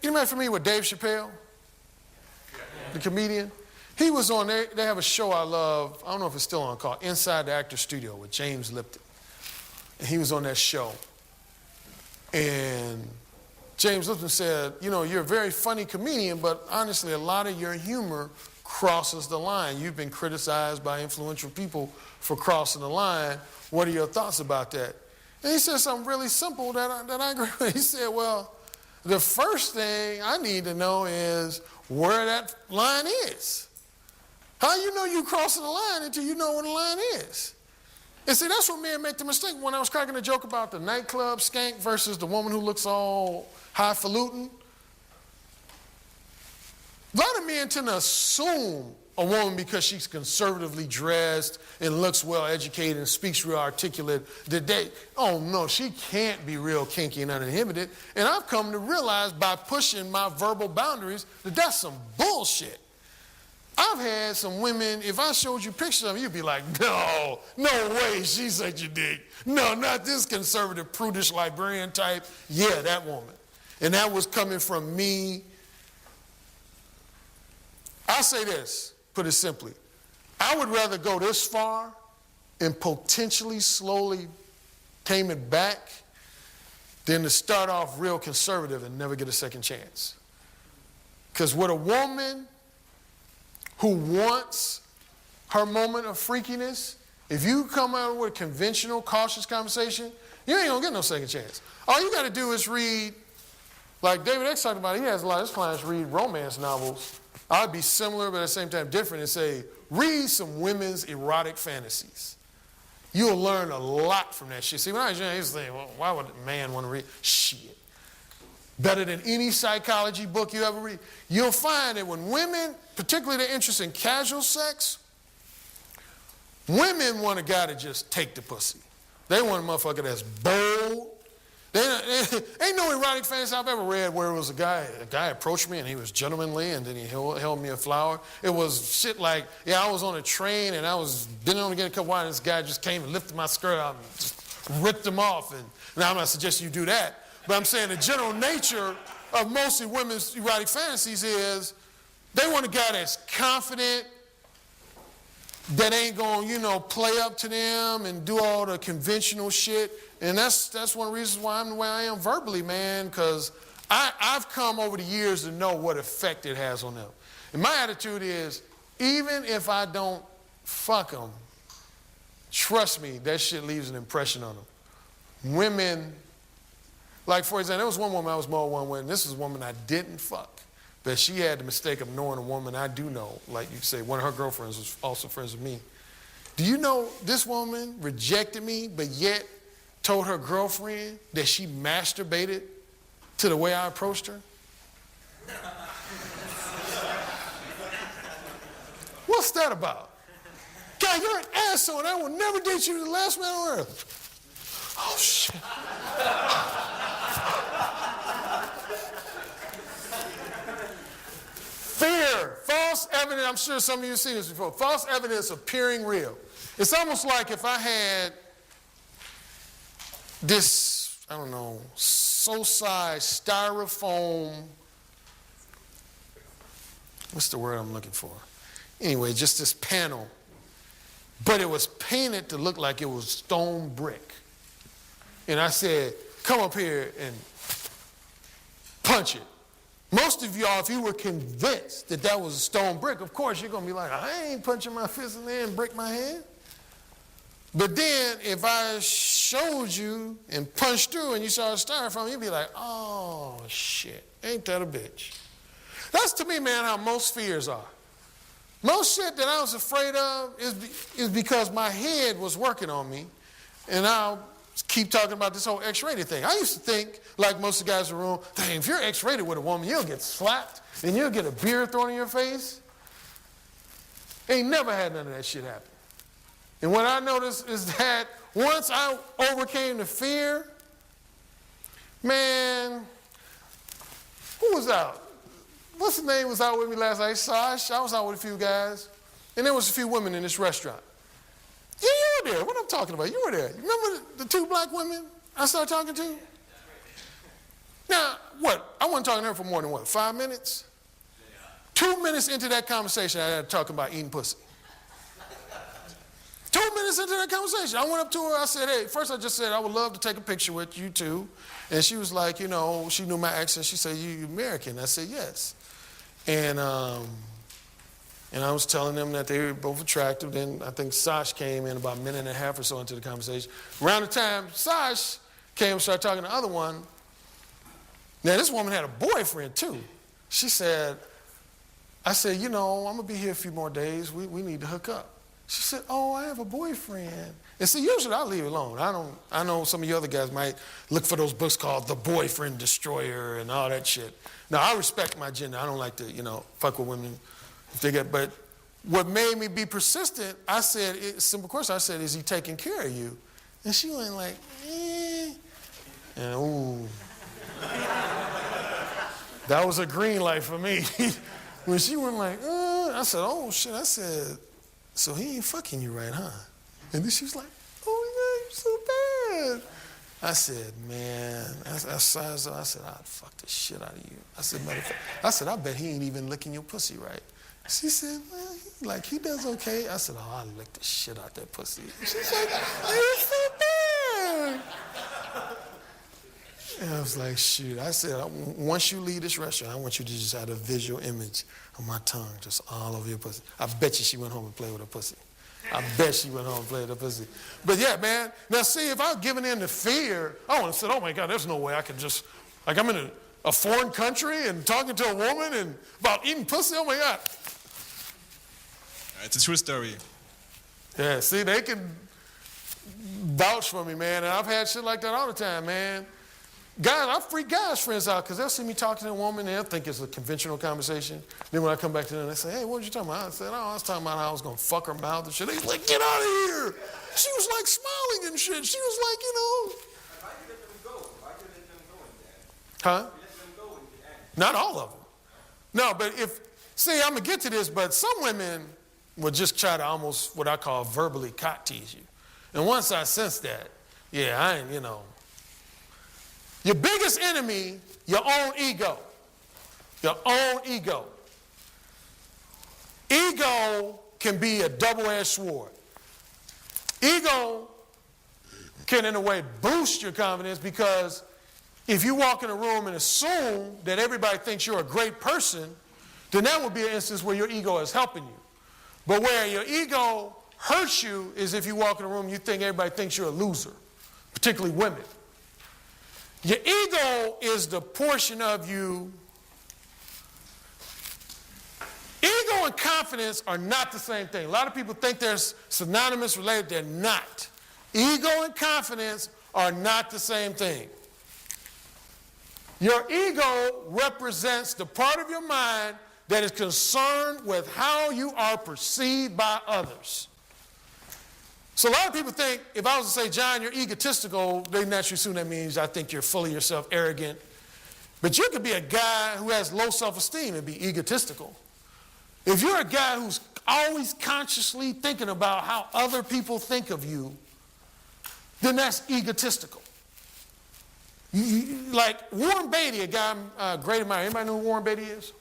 Anybody familiar with Dave Chappelle? The comedian? He was on there. They have a show I love. I don't know if it's still on, called Inside the Actor's Studio with James Lipton. And he was on that show. And James Lipton said, you know, you're a very funny comedian, but honestly, a lot of your humor crosses the line. You've been criticized by influential people for crossing the line. What are your thoughts about that? And he said something really simple that I agree with. He said, well, the first thing I need to know is where that line is. How you know you crossing the line until you know where the line is? And see, that's what men make the mistake. When I was cracking a joke about the nightclub skank versus the woman who looks all highfalutin, a lot of men tend to assume a woman because she's conservatively dressed and looks well educated and speaks real articulate that they, oh no, she can't be real kinky and uninhibited. And I've come to realize by pushing my verbal boundaries that that's some bullshit. I've had some women, if I showed you pictures of them, you'd be like, no way she's such a dick. No, not this conservative, prudish librarian type. Yeah, that woman. And that was coming from me. I'll say this, put it simply. I would rather go this far and potentially slowly tame it back than to start off real conservative and never get a second chance. Because with a woman who wants her moment of freakiness, if you come out with a conventional, cautious conversation, you ain't gonna get no second chance. All you gotta do is read, like David X talked about, he has a lot of his clients read romance novels. I'd be similar, but at the same time different, and say, read some women's erotic fantasies. You'll learn a lot from that shit. See, when I was young, I used to think, well, why would a man want to read? Shit. Better than any psychology book you ever read. You'll find that when women, particularly they're interested in casual sex, women want a guy to just take the pussy. They want a motherfucker that's bold. Ain't no erotic fantasy I've ever read where it was a guy approached me and he was gentlemanly and then he held me a flower. It was shit like, yeah, I was on a train and I was bending on to get a cup of wine and this guy just came and lifted my skirt out and just ripped them off. And now I'm not suggesting you do that, but I'm saying the general nature of mostly women's erotic fantasies is they want a guy that's confident, that ain't gonna, play up to them and do all the conventional shit. And that's one of the reasons why I'm the way I am verbally, man, because I've come over the years to know what effect it has on them. And my attitude is, even if I don't fuck them, trust me, that shit leaves an impression on them. Women, like for example, there was one woman I was more one with, and this is a woman I didn't fuck. But she had the mistake of knowing a woman I do know. Like you say, one of her girlfriends was also friends with me. Do you know this woman rejected me, but yet told her girlfriend that she masturbated to the way I approached her? What's that about? God, you're an asshole and I will never date you, the last man on earth. Oh, shit. Fear, false evidence, I'm sure some of you have seen this before, false evidence appearing real. It's almost like if I had this, I don't know, soul-sized styrofoam, what's the word I'm looking for? Anyway, just this panel, but it was painted to look like it was stone brick. And I said, come up here and punch it. Most of y'all, if you were convinced that that was a stone brick, of course you're going to be like, I ain't punching my fist in there and break my hand. But then if I showed you and punched through and you saw a styrofoam, you'd be like, oh, shit, ain't that a bitch? That's to me, man, how most fears are. Most shit that I was afraid of is because my head was working on me, and I'll keep talking about this whole X-rated thing. I used to think, like most of the guys in the room, dang, if you're X-rated with a woman, you'll get slapped and you'll get a beer thrown in your face. Ain't never had none of that shit happen. And what I noticed is that once I overcame the fear, man, who was out? What's the name was out with me last night? Sash. I was out with a few guys, and there was a few women in this restaurant. Yeah, you were there. What I'm talking about? You were there. You remember the two black women I started talking to? Now, what? I wasn't talking to her for more than, 5 minutes? 2 minutes into that conversation, I had to talk about eating pussy. 2 minutes into that conversation, I went up to her, I said, hey, first I just said, I would love to take a picture with you two. And she was like, she knew my accent. She said, you American? I said, yes. And I was telling them that they were both attractive. Then I think Sash came in about a minute and a half or so into the conversation. Around the time Sash came and started talking to the other one, now this woman had a boyfriend too. She said, I said, I'm going to be here a few more days. We need to hook up. She said, oh, I have a boyfriend. And see, usually I leave it alone. I know some of you other guys might look for those books called The Boyfriend Destroyer and all that shit. Now, I respect my gender. I don't like to, fuck with women if they get, but what made me be persistent, I said, simple question, I said, is he taking care of you? And she went like, eh. And ooh. That was a green light for me. When she went like, I said, oh shit, I said, so he ain't fucking you right, huh? And then she was like, oh yeah, you're so bad. I said, man, I said, I'd fuck the shit out of you. I said, matter of fact, I bet he ain't even licking your pussy right. She said, well, he does okay. I said, oh, I lick the shit out that pussy. She's like, you're so bad. And I was like, shoot. I said, once you leave this restaurant, I want you to just have a visual image of my tongue just all over your pussy. I bet you she went home and played with her pussy. I bet she went home and played with her pussy. But yeah, man. Now see, if I was giving in to fear, I would have said, oh my God, there's no way I can just, I'm in a foreign country and talking to a woman and about eating pussy, oh my God. It's a true story. Yeah, see, they can vouch for me, man. And I've had shit like that all the time, man. Guys, I freak guys' friends out because they'll see me talking to a woman and they'll think it's a conventional conversation. Then when I come back to them, they say, hey, what were you talking about? I said, oh, I was talking about how I was going to fuck her mouth and shit. They was like, get out of here. She was like smiling and shit. She was like, Why did you let them go? Why did you let them go in the end? Huh? You let them go in the end. Not all of them. No, but see, I'm going to get to this, but some women would just try to almost what I call verbally cock tease you. And once I sense that, yeah, I ain't, Your biggest enemy, your own ego. Your own ego. Ego can be a double-edged sword. Ego can, in a way, boost your confidence because if you walk in a room and assume that everybody thinks you're a great person, then that would be an instance where your ego is helping you. But where your ego hurts you is if you walk in a room and you think everybody thinks you're a loser, particularly women. Your ego is the portion of you. Ego and confidence are not the same thing. A lot of people think they're synonymous, related. They're not. Ego and confidence are not the same thing. Your ego represents the part of your mind that is concerned with how you are perceived by others. So a lot of people think, if I was to say, John, you're egotistical, they naturally assume that means I think you're full of yourself, arrogant. But you could be a guy who has low self-esteem and be egotistical. If you're a guy who's always consciously thinking about how other people think of you, then that's egotistical. Like Warren Beatty, a guy I'm great admirer. Anybody know who Warren Beatty is?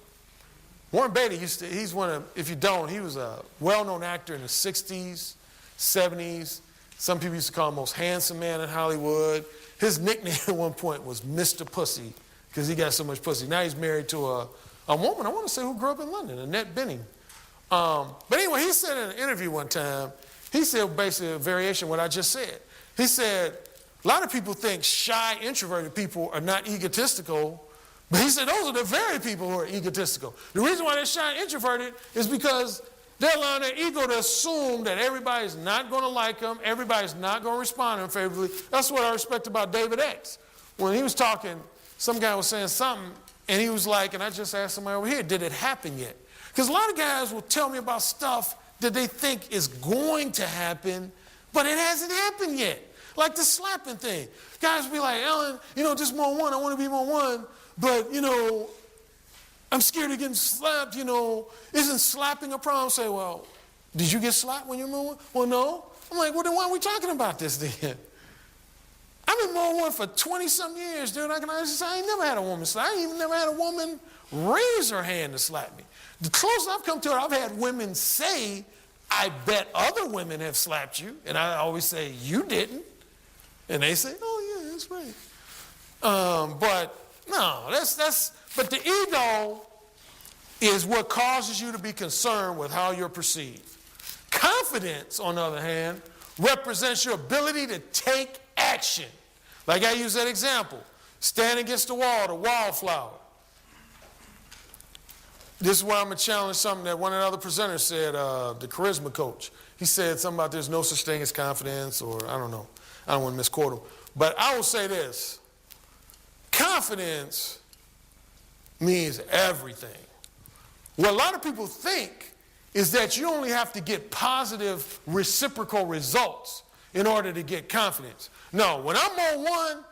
Warren Beatty, he's one of, if you don't, he was a well-known actor in the 60s, 70s. Some people used to call him the most handsome man in Hollywood. His nickname at one point was Mr. Pussy because he got so much pussy. Now he's married to a woman, I want to say, who grew up in London, Annette Bening. But anyway, he said in an interview one time, he said basically a variation of what I just said. He said, a lot of people think shy, introverted people are not egotistical, but he said those are the very people who are egotistical. The reason why they're shy and introverted is because they're allowing their ego to assume that everybody's not going to like them, everybody's not going to respond to them favorably. That's what I respect about David X. When he was talking, some guy was saying something, and he was like, and I just asked somebody over here, did it happen yet? Because a lot of guys will tell me about stuff that they think is going to happen, but it hasn't happened yet. Like the slapping thing. Guys will be like, Ellen, just more one, I want to be more one, but, I'm scared of getting slapped, Isn't slapping a problem? I say, well, did you get slapped when you were more one? Well, no. I'm like, well, then why are we talking about this then? I've been more one for 20-some years, dude. I can honestly say I ain't never had a woman slap. I ain't even never had a woman raise her hand to slap me. The closest I've come to it, I've had women say, I bet other women have slapped you. And I always say, you didn't. And they say, oh, yeah, that's right. But no, but the ego is what causes you to be concerned with how you're perceived. Confidence, on the other hand, represents your ability to take action. Like I use that example. Stand against the wall, the wallflower. This is where I'm going to challenge something that one of the other presenters said, the charisma coach. He said something about there's no such thing as confidence, or I don't know. I don't want to misquote him. But I will say this. Confidence means everything. What a lot of people think is that you only have to get positive reciprocal results in order to get confidence. No, when I'm on one,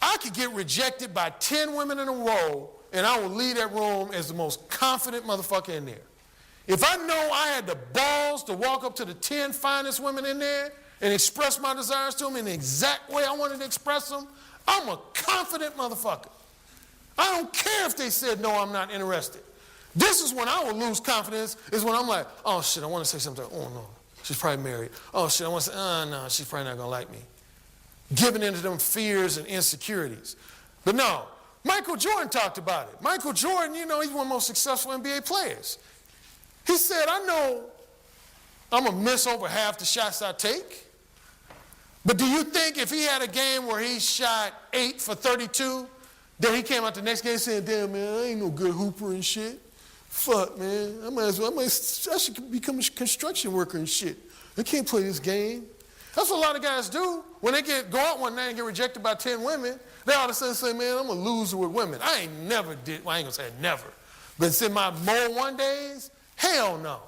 I could get rejected by 10 women in a row, and I will leave that room as the most confident motherfucker in there. If I know I had the balls to walk up to the 10 finest women in there and express my desires to them in the exact way I wanted to express them, I'm a confident motherfucker. I don't care if they said, no, I'm not interested. This is when I will lose confidence, is when I'm like, oh shit, I want to say something. Oh no, she's probably married. Oh shit, I want to say, oh no, she's probably not going to like me. Giving into them fears and insecurities. But no, Michael Jordan talked about it. Michael Jordan, you know, he's one of the most successful NBA players. He said, I know I'm going to miss over half the shots I take. But do you think if he had a game where he shot 8 for 32, that he came out the next game saying, damn, man, I ain't no good hooper and shit. Fuck, man. I should become a construction worker and shit. I can't play this game. That's what a lot of guys do. When they go out one night and get rejected by 10 women, they all of a sudden say, man, I'm a loser with women. I ain't never did, well, I ain't going to say never. But in my more one days, hell no.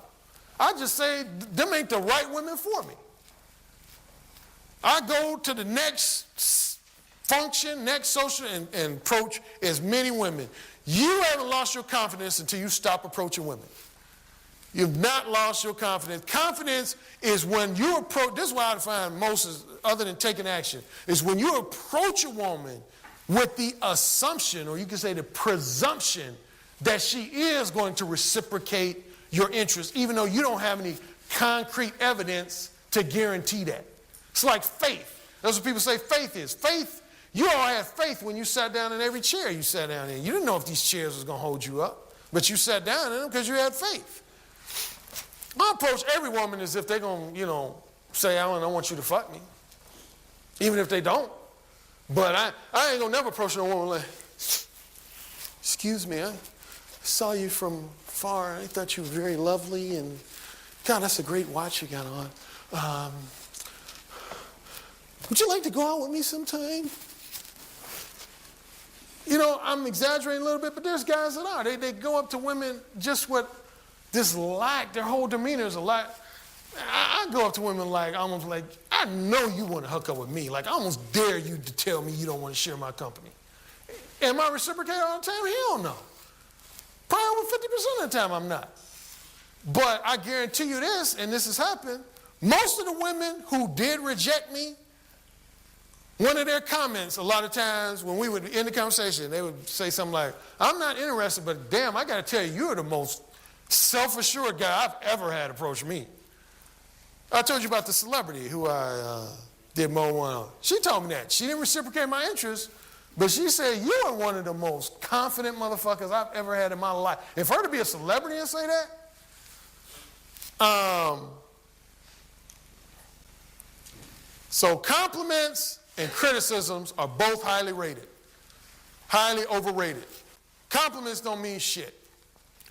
I just say, them ain't the right women for me. I go to the next function, next social, and approach as many women. You haven't lost your confidence until you stop approaching women. You've not lost your confidence. Confidence is when you approach, this is why I find most, other than taking action, is when you approach a woman with the assumption, or you can say the presumption, that she is going to reciprocate your interest, even though you don't have any concrete evidence to guarantee that. It's like faith. That's what people say faith is. Faith, you all had faith when you sat down in every chair you sat down in. You didn't know if these chairs was going to hold you up, but you sat down in them because you had faith. I approach every woman as if they're going to, say, I don't want you to fuck me, even if they don't. But I ain't going to never approach no woman like, excuse me, I saw you from far. I thought you were very lovely, and God, that's a great watch you got on. Would you like to go out with me sometime? I'm exaggerating a little bit, but there's guys that are. They go up to women just with this lack, their whole demeanor is a lack. I go up to women almost like, I know you want to hook up with me. Like, I almost dare you to tell me you don't want to share my company. Am I reciprocating all the time? Hell no. Probably over 50% of the time I'm not. But I guarantee you this, and this has happened, most of the women who did reject me, one of their comments a lot of times when we would end the conversation, they would say something like, I'm not interested, but damn, I got to tell you, you're the most self-assured guy I've ever had approach me. I told you about the celebrity who I did Mo one on. She told me that. She didn't reciprocate my interest, but she said, you are one of the most confident motherfuckers I've ever had in my life. And for her to be a celebrity and say that, so compliments and criticisms are both highly rated, highly overrated. Compliments don't mean shit.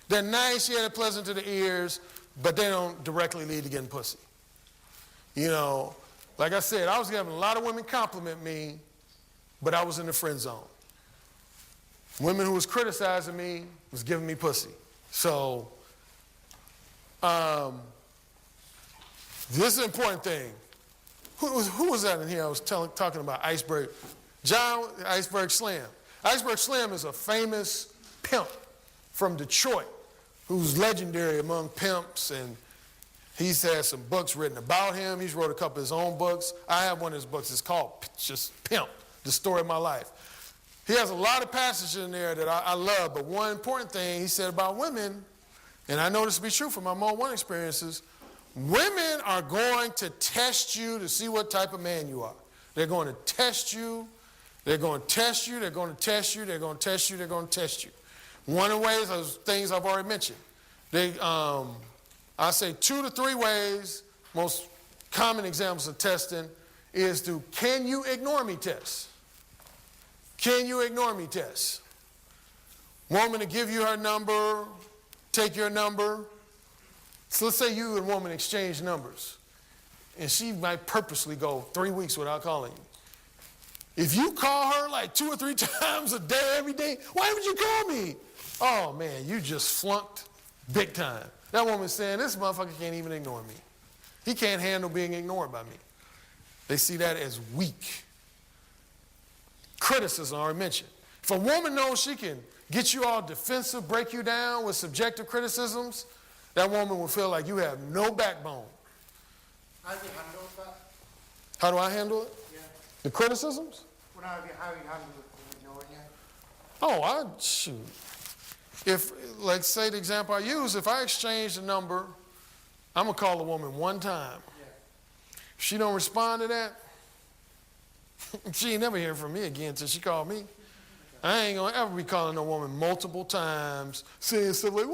They're nice, yeah, they're pleasant to the ears, but they don't directly lead to getting pussy. Like I said, I was having a lot of women compliment me, but I was in the friend zone. Women who was criticizing me was giving me pussy. So, this is an important thing. Who was that in here I was talking about? Iceberg. John Iceberg Slam. Iceberg Slam is a famous pimp from Detroit who's legendary among pimps, and he's had some books written about him. He's wrote a couple of his own books. I have one of his books. It's called just Pimp, The Story of My Life. He has a lot of passages in there that I love, but one important thing he said about women, and I know this to be true from my Mo 1 experiences, women are going to test you to see what type of man you are. They're going to test you. They're going to test you. They're going to test you. They're going to test you. They're going to test you. One of the ways are things I've already mentioned. I say 2 to 3 ways, most common examples of testing, is to can you ignore me test. Can you ignore me test. Woman to give you her number, take your number, So let's say you and a woman exchange numbers, and she might purposely go 3 weeks without calling you. If you call her like 2 or 3 times a day, every day, why haven't you called me? Oh man, you just flunked big time. That woman's saying, this motherfucker can't even ignore me. He can't handle being ignored by me. They see that as weak. Criticism, I already mentioned. If a woman knows she can get you all defensive, break you down with subjective criticisms, that woman will feel like you have no backbone. How do you handle that? How do I handle it? Yeah. The criticisms? Well, how you handle it ignoring you? Oh, shoot. If, like, say the example I use, if I exchange the number, I'm going to call a woman one time. Yeah. If she don't respond to that, she ain't never hearing from me again until she called me. I ain't going to ever be calling a woman multiple times, saying stuff like,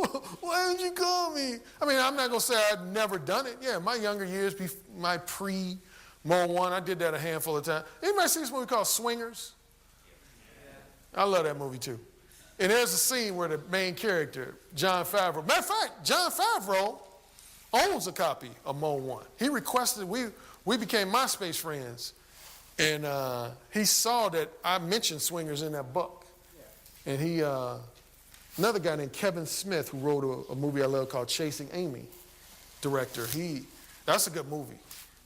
why didn't you call me? I mean, I'm not going to say I've never done it. Yeah, my younger years, my pre-Mo 1, I did that a handful of times. Anybody see this movie called Swingers? I love that movie too. And there's a scene where the main character, Jon Favreau, matter of fact, Jon Favreau owns a copy of Mo 1. He requested, we became MySpace friends. And he saw that I mentioned Swingers in that book. Yeah. And he, another guy named Kevin Smith, who wrote a movie I love called Chasing Amy, director, that's a good movie.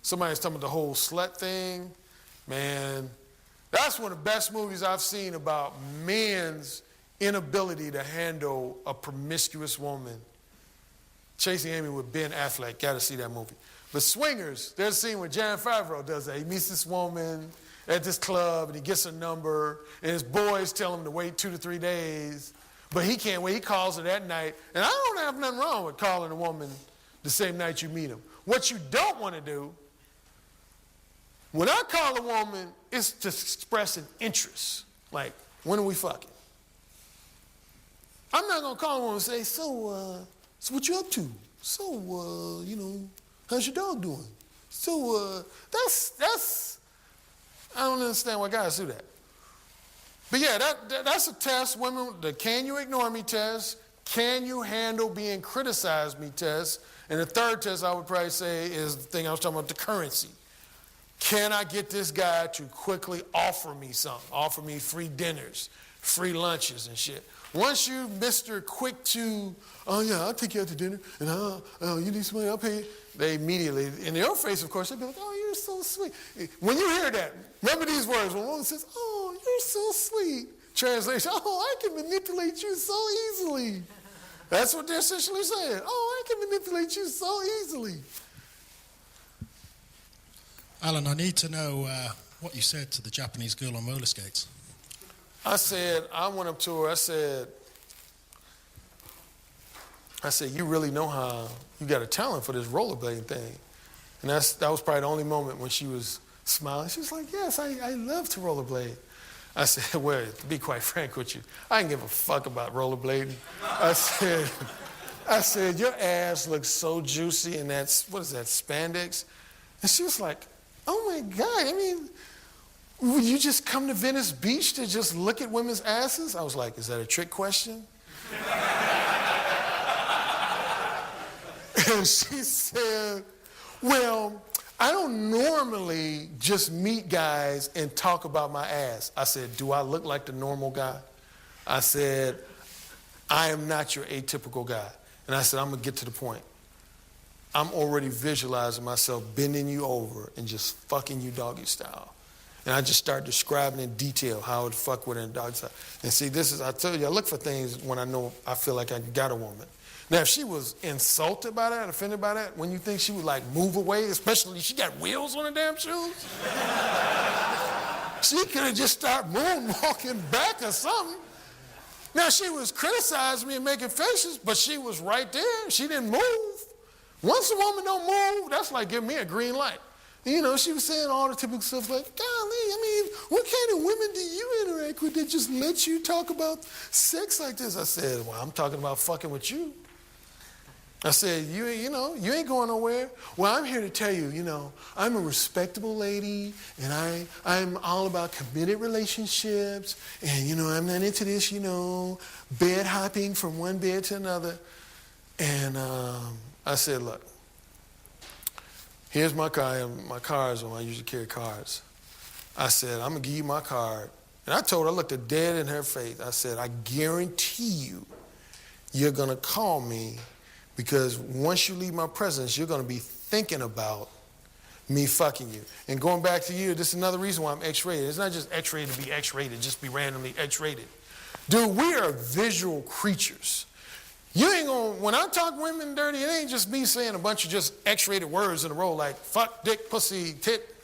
Somebody's talking about the whole slut thing. Man, that's one of the best movies I've seen about men's inability to handle a promiscuous woman. Chasing Amy with Ben Affleck, got to see that movie. But Swingers, there's a scene where Jon Favreau does that. He meets this woman at this club, and he gets a number, and his boys tell him to wait 2 to 3 days, but he can't wait. He calls her that night, and I don't have nothing wrong with calling a woman the same night you meet him. What you don't want to do, when I call a woman, is to express an interest, like, when are we fucking? I'm not going to call a woman and say, so what you up to? So, how's your dog doing? So that's I don't understand why guys do that. But yeah, that's a test, women, the can you ignore me test, can you handle being criticized me test, and the third test I would probably say is the thing I was talking about, the currency. Can I get this guy to quickly offer me something, offer me free dinners, free lunches and shit? Once you Mr. Quick to, oh yeah, I'll take you out to dinner, and you need some money, I'll pay you. They immediately, in your face, of course, they'd be like, oh, you're so sweet. When you hear that, remember these words. When a woman says, oh, you're so sweet. Translation, oh, I can manipulate you so easily. That's what they're essentially saying. Oh, I can manipulate you so easily. Alan, I need to know what you said to the Japanese girl on roller skates. I went up to her, I said, you really know how you got a talent for this rollerblading thing. And that was probably the only moment when she was smiling. She was like, yes, I love to rollerblade. I said, well, to be quite frank with you, I didn't give a fuck about rollerblading. I said, your ass looks so juicy in that, what is that, spandex? And she was like, oh my God, I mean, would you just come to Venice Beach to just look at women's asses? I was like, is that a trick question? And she said, well, I don't normally just meet guys and talk about my ass. I said, do I look like the normal guy? I said, I am not your atypical guy. And I said, I'm going to get to the point. I'm already visualizing myself bending you over and just fucking you doggy style. And I just start describing in detail how I would fuck with her in doggy style. And see, I tell you, I look for things when I feel like I got a woman. Now, if she was insulted by that, offended by that, when you think she would like move away, especially if she got wheels on her damn shoes, she could have just started moonwalking back or something. Now, she was criticizing me and making faces, but she was right there. She didn't move. Once a woman don't move, that's like giving me a green light. You know, she was saying all the typical stuff like, golly, I mean, what kind of women do you interact with that just let you talk about sex like this? I said, well, I'm talking about fucking with you. I said, you ain't going nowhere. Well, I'm here to tell you, I'm a respectable lady, and I'm all about committed relationships, and, I'm not into this, bed hopping from one bed to another. And I said, look, here's my card. My cards on. I usually carry cards. I said, I'm going to give you my card. And I told her, I looked her dead in her face. I said, I guarantee you, you're going to call me because once you leave my presence, you're going to be thinking about me fucking you. And going back to you, this is another reason why I'm X-rated. It's not just X-rated to be X-rated, just be randomly X-rated. Dude, we are visual creatures. You ain't gonna, when I talk women dirty, it ain't just me saying a bunch of just X-rated words in a row like fuck, dick, pussy, tit.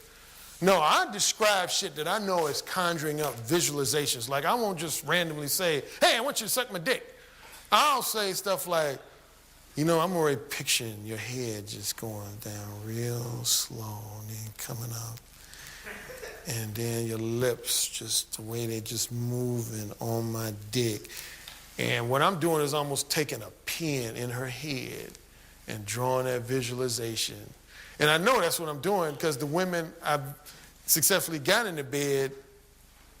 No, I describe shit that I know is conjuring up visualizations. Like I won't just randomly say, hey, I want you to suck my dick. I'll say stuff like, you know, I'm already picturing your head just going down real slow and then coming up. And then your lips, just the way they're just moving on my dick. And what I'm doing is almost taking a pen in her head and drawing that visualization. And I know that's what I'm doing because the women I've successfully got into bed,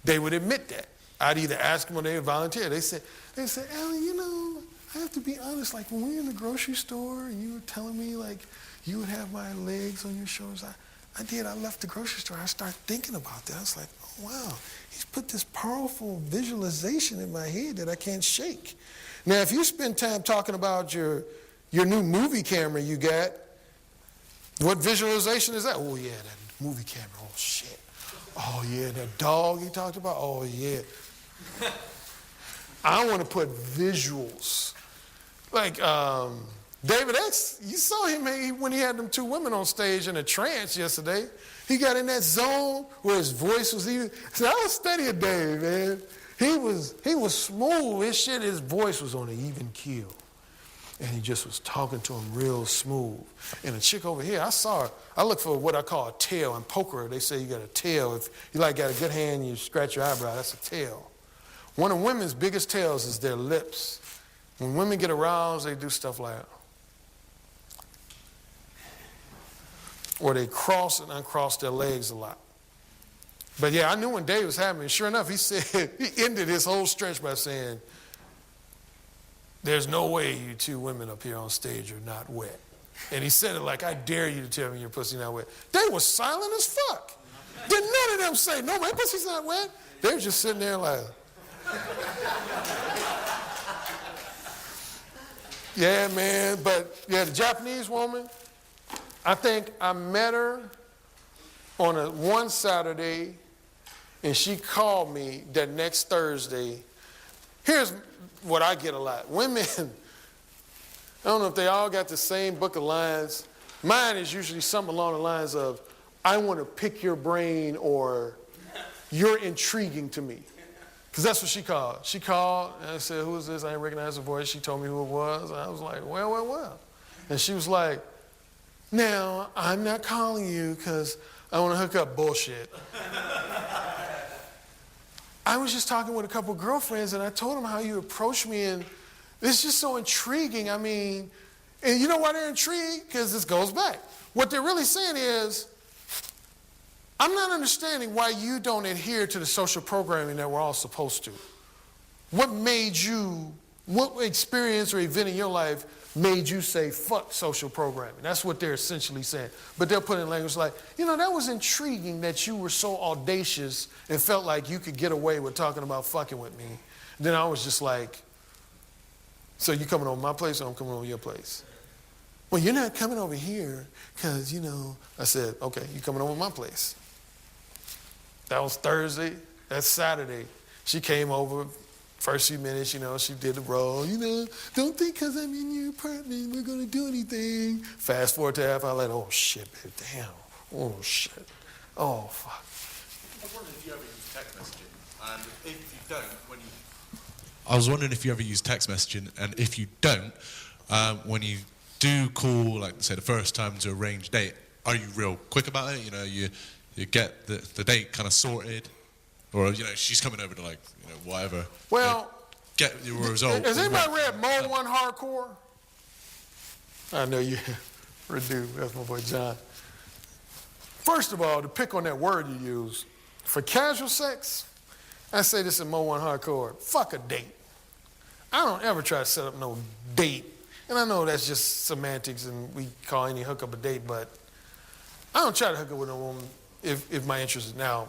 they would admit that. I'd either ask them or they would volunteer. They said, Alan, you know, I have to be honest, like when we were in the grocery store and you were telling me like you would have my legs on your shoulders, I did. I left the grocery store. I started thinking about that. I was like, oh, wow. He's put this powerful visualization in my head that I can't shake. Now, if you spend time talking about your new movie camera you got, what visualization is that? Oh, yeah, that movie camera. Oh, shit. Oh, yeah, that dog he talked about. Oh, yeah. I want to put visuals. Like, David X, you saw him when he had them two women on stage in a trance yesterday. He got in that zone where his voice was even. So I was studying Dave, man. He was smooth. His voice was on an even keel. And he just was talking to him real smooth. And a chick over here, I saw her. I look for what I call a tail. In poker, they say you got a tail. If you like got a good hand, you scratch your eyebrow, that's a tail. One of women's biggest tails is their lips. When women get aroused, they do stuff like that. Or they cross and uncross their legs a lot. But yeah, I knew when Dave was having it. Sure enough, he ended his whole stretch by saying, there's no way you two women up here on stage are not wet. And he said it like, I dare you to tell me your pussy not wet. They were silent as fuck. Did none of them say, no, my pussy's not wet? They were just sitting there like, yeah, man. But yeah, the Japanese woman, I think I met her on one Saturday, and she called me that next Thursday. Here's what I get a lot. Women, I don't know if they all got the same book of lines. Mine is usually something along the lines of, I want to pick your brain, or you're intriguing to me. Because that's what she called. She called, and I said, who is this? I didn't recognize her voice. She told me who it was. I was like, well. And she was like, now, I'm not calling you because I want to hook up. Bullshit. I was just talking with a couple of girlfriends, and I told them how you approached me, and it's just so intriguing. I mean, and you know why they're intrigued? Because this goes back. What they're really saying is, I'm not understanding why you don't adhere to the social programming that we're all supposed to. What experience or event in your life made you say, fuck social programming? That's what they're essentially saying. But they'll put in language like, that was intriguing that you were so audacious and felt like you could get away with talking about fucking with me. Then I was just like, so you coming over my place or I'm coming over your place? Well, you're not coming over here because, I said, okay, you coming over my place. That was Thursday. That's Saturday. She came over. First few minutes, she did the roll. Don't think because I'm in your apartment we're going to do anything. Fast forward to half hour later, oh, shit, babe, damn. Oh, shit. Oh, fuck. I was wondering if you ever use text messaging. And if you don't, when you... I was wondering if you ever use text messaging, and if you don't, when you do call, like, say, the first time to arrange a date, are you real quick about it? You get the date kind of sorted, or she's coming over to whatever. Well, get your result. Has anybody read Mode 1 Hardcore? I know you do. That's my boy John. First of all, to pick on that word you use, for casual sex, I say this in Mode 1 Hardcore. Fuck a date. I don't ever try to set up no date And I know that's just semantics and we call any hookup a date, but I don't try to hook up with a woman if my interest is now.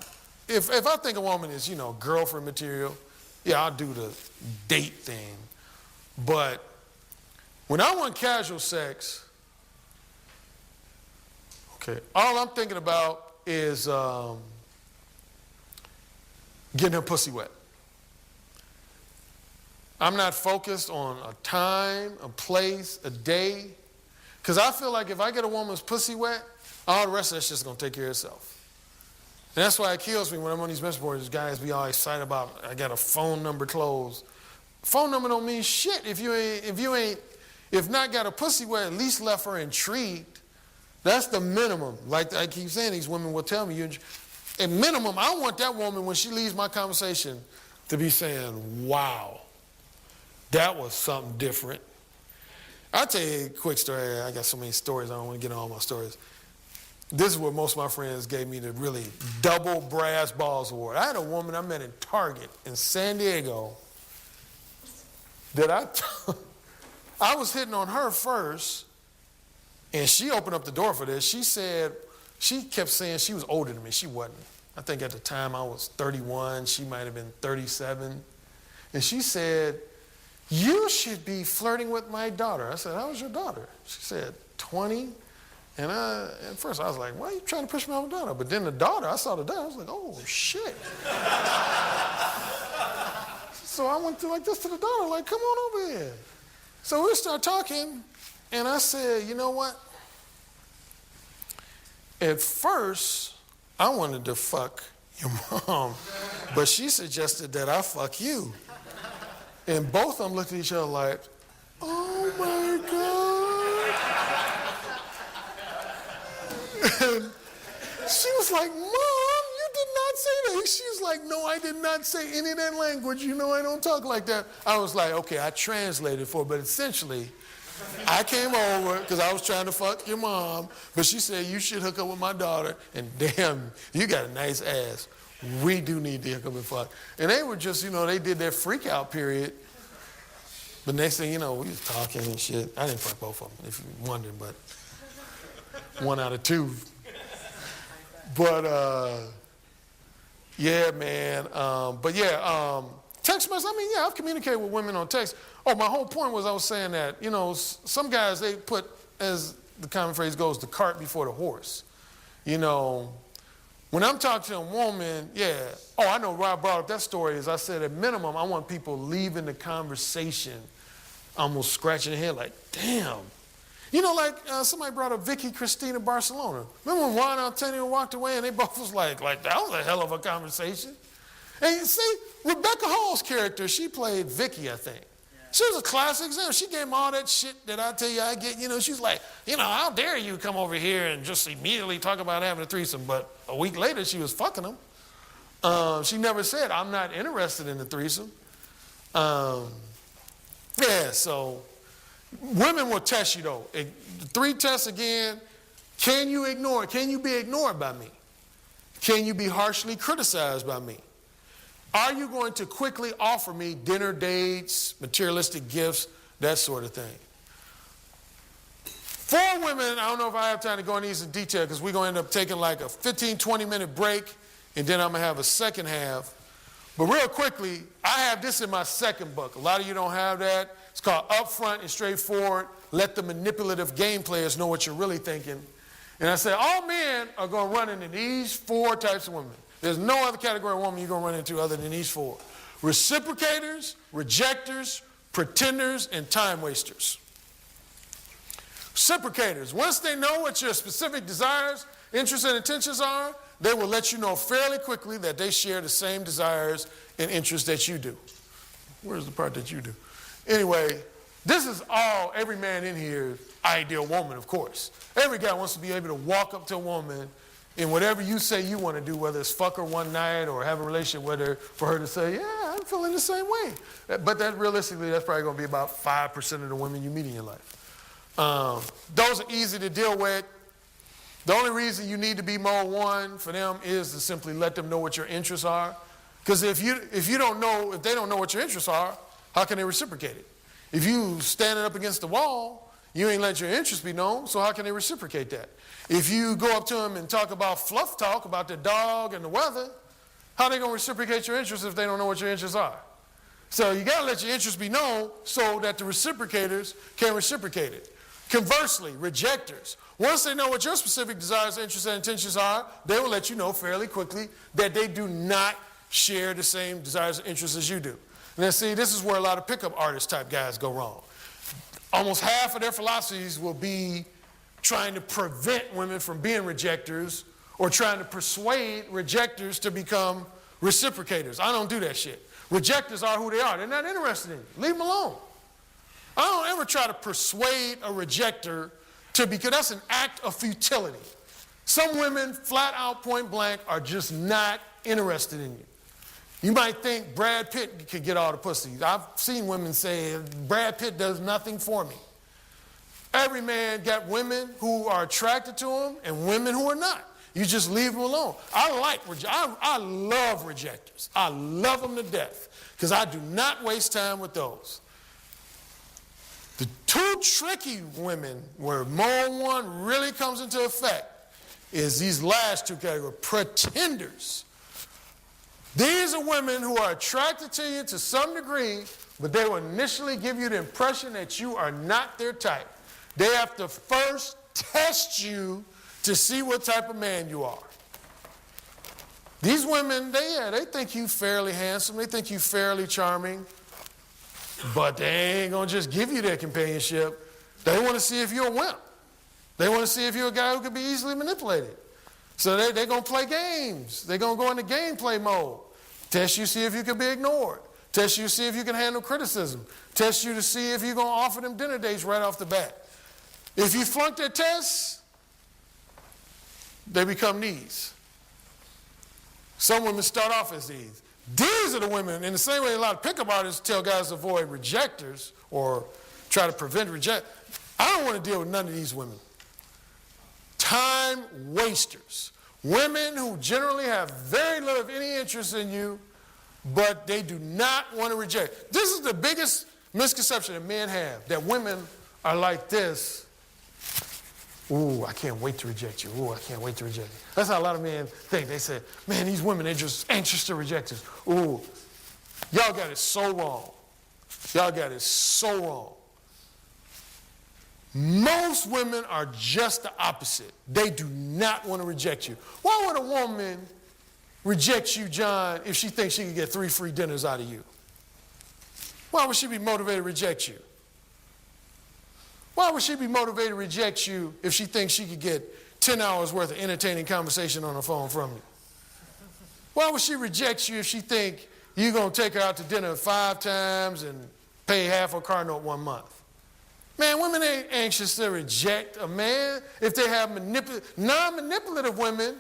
If I think a woman is, girlfriend material, yeah, I'll do the date thing. But when I want casual sex, okay, all I'm thinking about is getting her pussy wet. I'm not focused on a time, a place, a day. Because I feel like if I get a woman's pussy wet, all the rest of that shit's going to take care of itself. And that's why it kills me when I'm on these message boards. Guys be all excited about, I got a phone number closed. Phone number don't mean shit if not got a pussy wet, at least left her intrigued. That's the minimum. Like I keep saying, these women will tell me, at minimum, I want that woman when she leaves my conversation to be saying, wow, that was something different. I'll tell you a quick story. I got so many stories. I don't want to get on all my stories. This is what most of my friends gave me the really double brass balls award. I had a woman I met in Target in San Diego that I was hitting on her first, and she opened up the door for this. She kept saying she was older than me. She wasn't. I think at the time I was 31. She might have been 37. And she said, you should be flirting with my daughter. I said, how old's your daughter? She said, 20. And at first I was like, why are you trying to push me on my daughter? But then I saw the daughter. I was like, oh, shit. So I went like this to the daughter, like, come on over here. So we started talking, and I said, you know what? At first, I wanted to fuck your mom, but she suggested that I fuck you. And both of them looked at each other like, oh my God. And she was like, Mom, you did not say that. She was like, no, I did not say any of that language. You know I don't talk like that. I was like, okay, I translated for her, but essentially, I came over because I was trying to fuck your mom, but she said, you should hook up with my daughter, and damn, you got a nice ass. We do need to hook up and fuck. And they were just, they did their freak out period. But next thing you know, we was talking and shit. I didn't fuck both of them, if you're wondering, but 1 out of 2. But, yeah, man. Text message, I've communicated with women on text. Oh, my whole point was I was saying that, some guys, they put, as the common phrase goes, the cart before the horse. When I'm talking to a woman, I know Rob brought up that story. As I said, at minimum, I want people leaving the conversation almost scratching their head like, damn. Somebody brought up Vicky Cristina Barcelona. Remember when Juan Antonio walked away and they both was like, that was a hell of a conversation. And you see, Rebecca Hall's character, she played Vicky, I think. She was a classic example. She gave him all that shit that I tell you I get. She's like, how dare you come over here and just immediately talk about having a threesome. But a week later, she was fucking him. She never said, I'm not interested in the threesome. So women will test you, though. 3 tests again. Can you ignore it? Can you be ignored by me? Can you be harshly criticized by me? Are you going to quickly offer me dinner dates, materialistic gifts, that sort of thing? For women, I don't know if I have time to go into these in detail because we're going to end up taking like a 15, 20-minute break, and then I'm going to have a second half. But real quickly, I have this in my second book. A lot of you don't have that. It's called Upfront and Straightforward. Let the manipulative game players know what you're really thinking. And I said, all men are going to run into these 4 types of women. There's no other category of woman you're going to run into other than these 4. Reciprocators, rejectors, pretenders, and time wasters. Reciprocators, once they know what your specific desires, interests, and intentions are, they will let you know fairly quickly that they share the same desires and interests that you do. Where's the part that you do? Anyway, this is all every man in here, ideal woman, of course. Every guy wants to be able to walk up to a woman and whatever you say you want to do, whether it's fuck her one night or have a relationship with her, for her to say, yeah, I'm feeling the same way. But that realistically, that's probably going to be about 5% of the women you meet in your life. Those are easy to deal with. The only reason you need to be mode 1 for them is to simply let them know what your interests are. Because if they don't know what your interests are, how can they reciprocate it? If you standing up against the wall, you ain't let your interest be known, so how can they reciprocate that? If you go up to them and talk about fluff talk, about the dog and the weather, how they going to reciprocate your interest if they don't know what your interests are? So you got to let your interest be known so that the reciprocators can reciprocate it. Conversely, rejectors, once they know what your specific desires, interests, and intentions are, they will let you know fairly quickly that they do not share the same desires and interests as you do. Now see, this is where a lot of pickup artist type guys go wrong. Almost half of their philosophies will be trying to prevent women from being rejectors or trying to persuade rejectors to become reciprocators. I don't do that shit. Rejectors are who they are. They're not interested in you. Leave them alone. I don't ever try to persuade a rejector to, because that's an act of futility. Some women, flat out, point blank, are just not interested in you. You might think Brad Pitt could get all the pussy. I've seen women say, Brad Pitt does nothing for me. Every man got women who are attracted to him and women who are not. You just leave them alone. I love rejectors. I love them to death because I do not waste time with those. The two tricky women where Mode 1 really comes into effect is these last two categories, pretenders. These are women who are attracted to you to some degree, but they will initially give you the impression that you are not their type. They have to first test you to see what type of man you are. These women, they think you fairly handsome, they think you fairly charming, but they ain't gonna just give you their companionship. They want to see if you're a wimp. They want to see if you're a guy who can be easily manipulated. So they're gonna play games. They're gonna go into gameplay mode. Test you, see if you can be ignored. Test you, see if you can handle criticism. Test you to see if you're gonna offer them dinner dates right off the bat. If you flunk their tests, they become these. Some women start off as these. These are the women, in the same way a lot of pickup artists tell guys to avoid rejectors or try to prevent reject. I don't want to deal with none of these women. Time wasters. Women who generally have very little of any interest in you, but they do not want to reject. This is the biggest misconception that men have, that women are like this. Ooh, I can't wait to reject you. Ooh, I can't wait to reject you. That's how a lot of men think. They say, man, these women, they're just anxious to reject us. Ooh, y'all got it so wrong. Y'all got it so wrong. Most women are just the opposite. They do not want to reject you. Why would a woman reject you, John, if she thinks she can get 3 free dinners out of you? Why would she be motivated to reject you? Why would she be motivated to reject you if she thinks she could get 10 hours worth of entertaining conversation on the phone from you? Why would she reject you if she think you're going to take her out to dinner 5 times and pay half her car note 1 month? Man, women ain't anxious to reject a man. If they have non-manipulative women,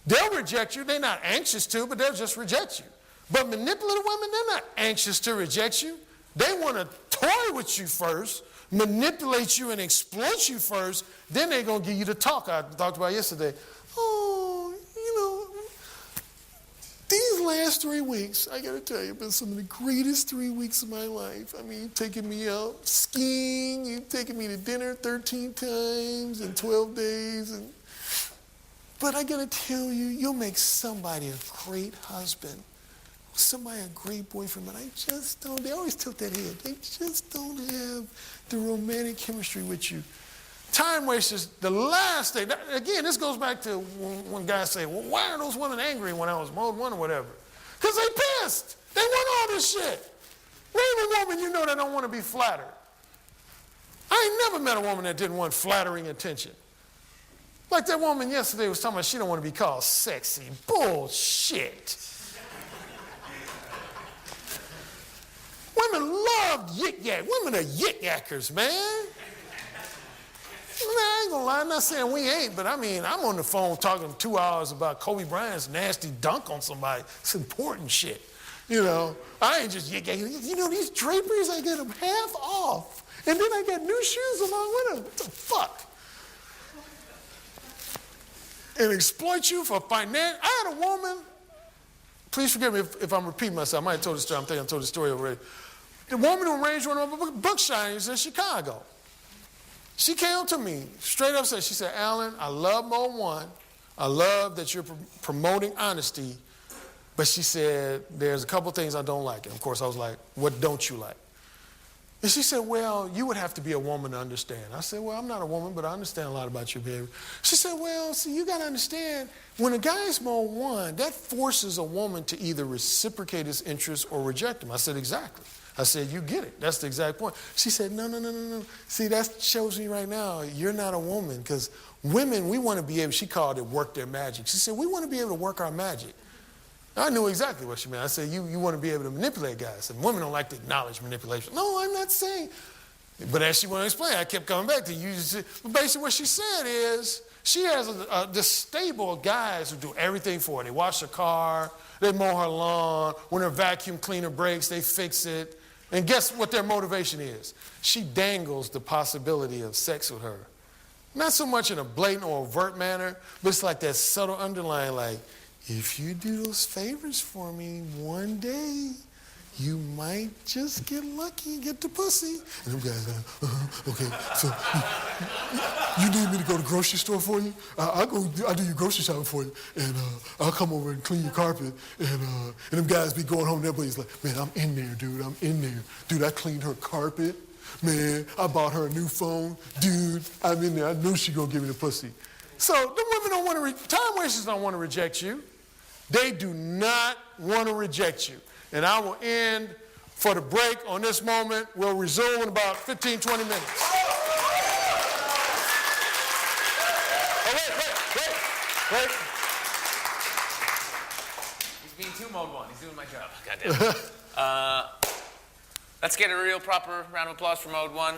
they'll reject you. They're not anxious to, but they'll just reject you. But manipulative women, they're not anxious to reject you. They want to toy with you first, manipulate you and exploit you first, then they're going to give you the talk I talked about yesterday. Oh, you know, these last 3 weeks, I got to tell you, have been some of the greatest 3 weeks of my life. I mean, you've taken me out skiing, you've taken me to dinner 13 times in 12 days. But I got to tell you, you'll make somebody a great husband. Somebody a great boyfriend, but I just don't, they always tilt that head. They just don't have the romantic chemistry with you. Time wasters, the last thing, again, this goes back to when guys say, well, why are those women angry when I was Mode 1 or whatever? Because they pissed. They want all this shit. Name a woman you know that don't want to be flattered. I ain't never met a woman that didn't want flattering attention. Like that woman yesterday was talking about she don't want to be called sexy. Bullshit. Women love yik-yak. Women are yik-yackers, man. I ain't gonna lie, I'm not saying we ain't, but I mean, I'm on the phone talking 2 hours about Kobe Bryant's nasty dunk on somebody. It's important shit. You know, I ain't just yik-yakking. You know, these draperies, I get them half off. And then I get new shoes along with them. What the fuck? And exploit you for finance. I had a woman, please forgive me if I'm repeating myself. I might have told this story. I'm thinking I told the story already. The woman who arranged one of my book signings in Chicago. She came to me, straight up said, she said, Alan, I love Mode 1. I love that you're promoting honesty. But she said, there's a couple things I don't like. And of course, I was like, what don't you like? And she said, well, you would have to be a woman to understand. I said, well, I'm not a woman, but I understand a lot about your behavior. She said, well, see, you got to understand, when a guy's Mode 1, that forces a woman to either reciprocate his interests or reject him. I said, exactly. I said, you get it. That's the exact point. She said, no. See, that shows me right now you're not a woman, because women, we want to be able, she called it work their magic. She said, we want to be able to work our magic. I knew exactly what she meant. I said, you want to be able to manipulate guys. And women don't like to acknowledge manipulation. No, I'm not saying. But as she wanted to explain, I kept coming back to you. But basically what she said is, she has this stable of guys who do everything for her. They wash her car, they mow her lawn. When her vacuum cleaner breaks, they fix it. And guess what their motivation is? She dangles the possibility of sex with her. Not so much in a blatant or overt manner, but it's like that subtle underlying, like, if you do those favors for me one day, you might just get lucky and get the pussy. And them guys are like, okay, so you need me to go to the grocery store for you? I'll do your grocery shopping for you, and I'll come over and clean your carpet. And them guys be going home, everybody's like, man, I'm in there, dude, I'm in there. Dude, I cleaned her carpet. Man, I bought her a new phone. Dude, I'm in there. I knew she gonna give me the pussy. So the women don't want to, time wasters don't want to reject you. They do not want to reject you. And I will end for the break on this moment. We'll resume in about 15, 20 minutes. Oh, wait. He's being too Mode 1. He's doing my job. Goddamn it. Let's get a real proper round of applause for Mode 1.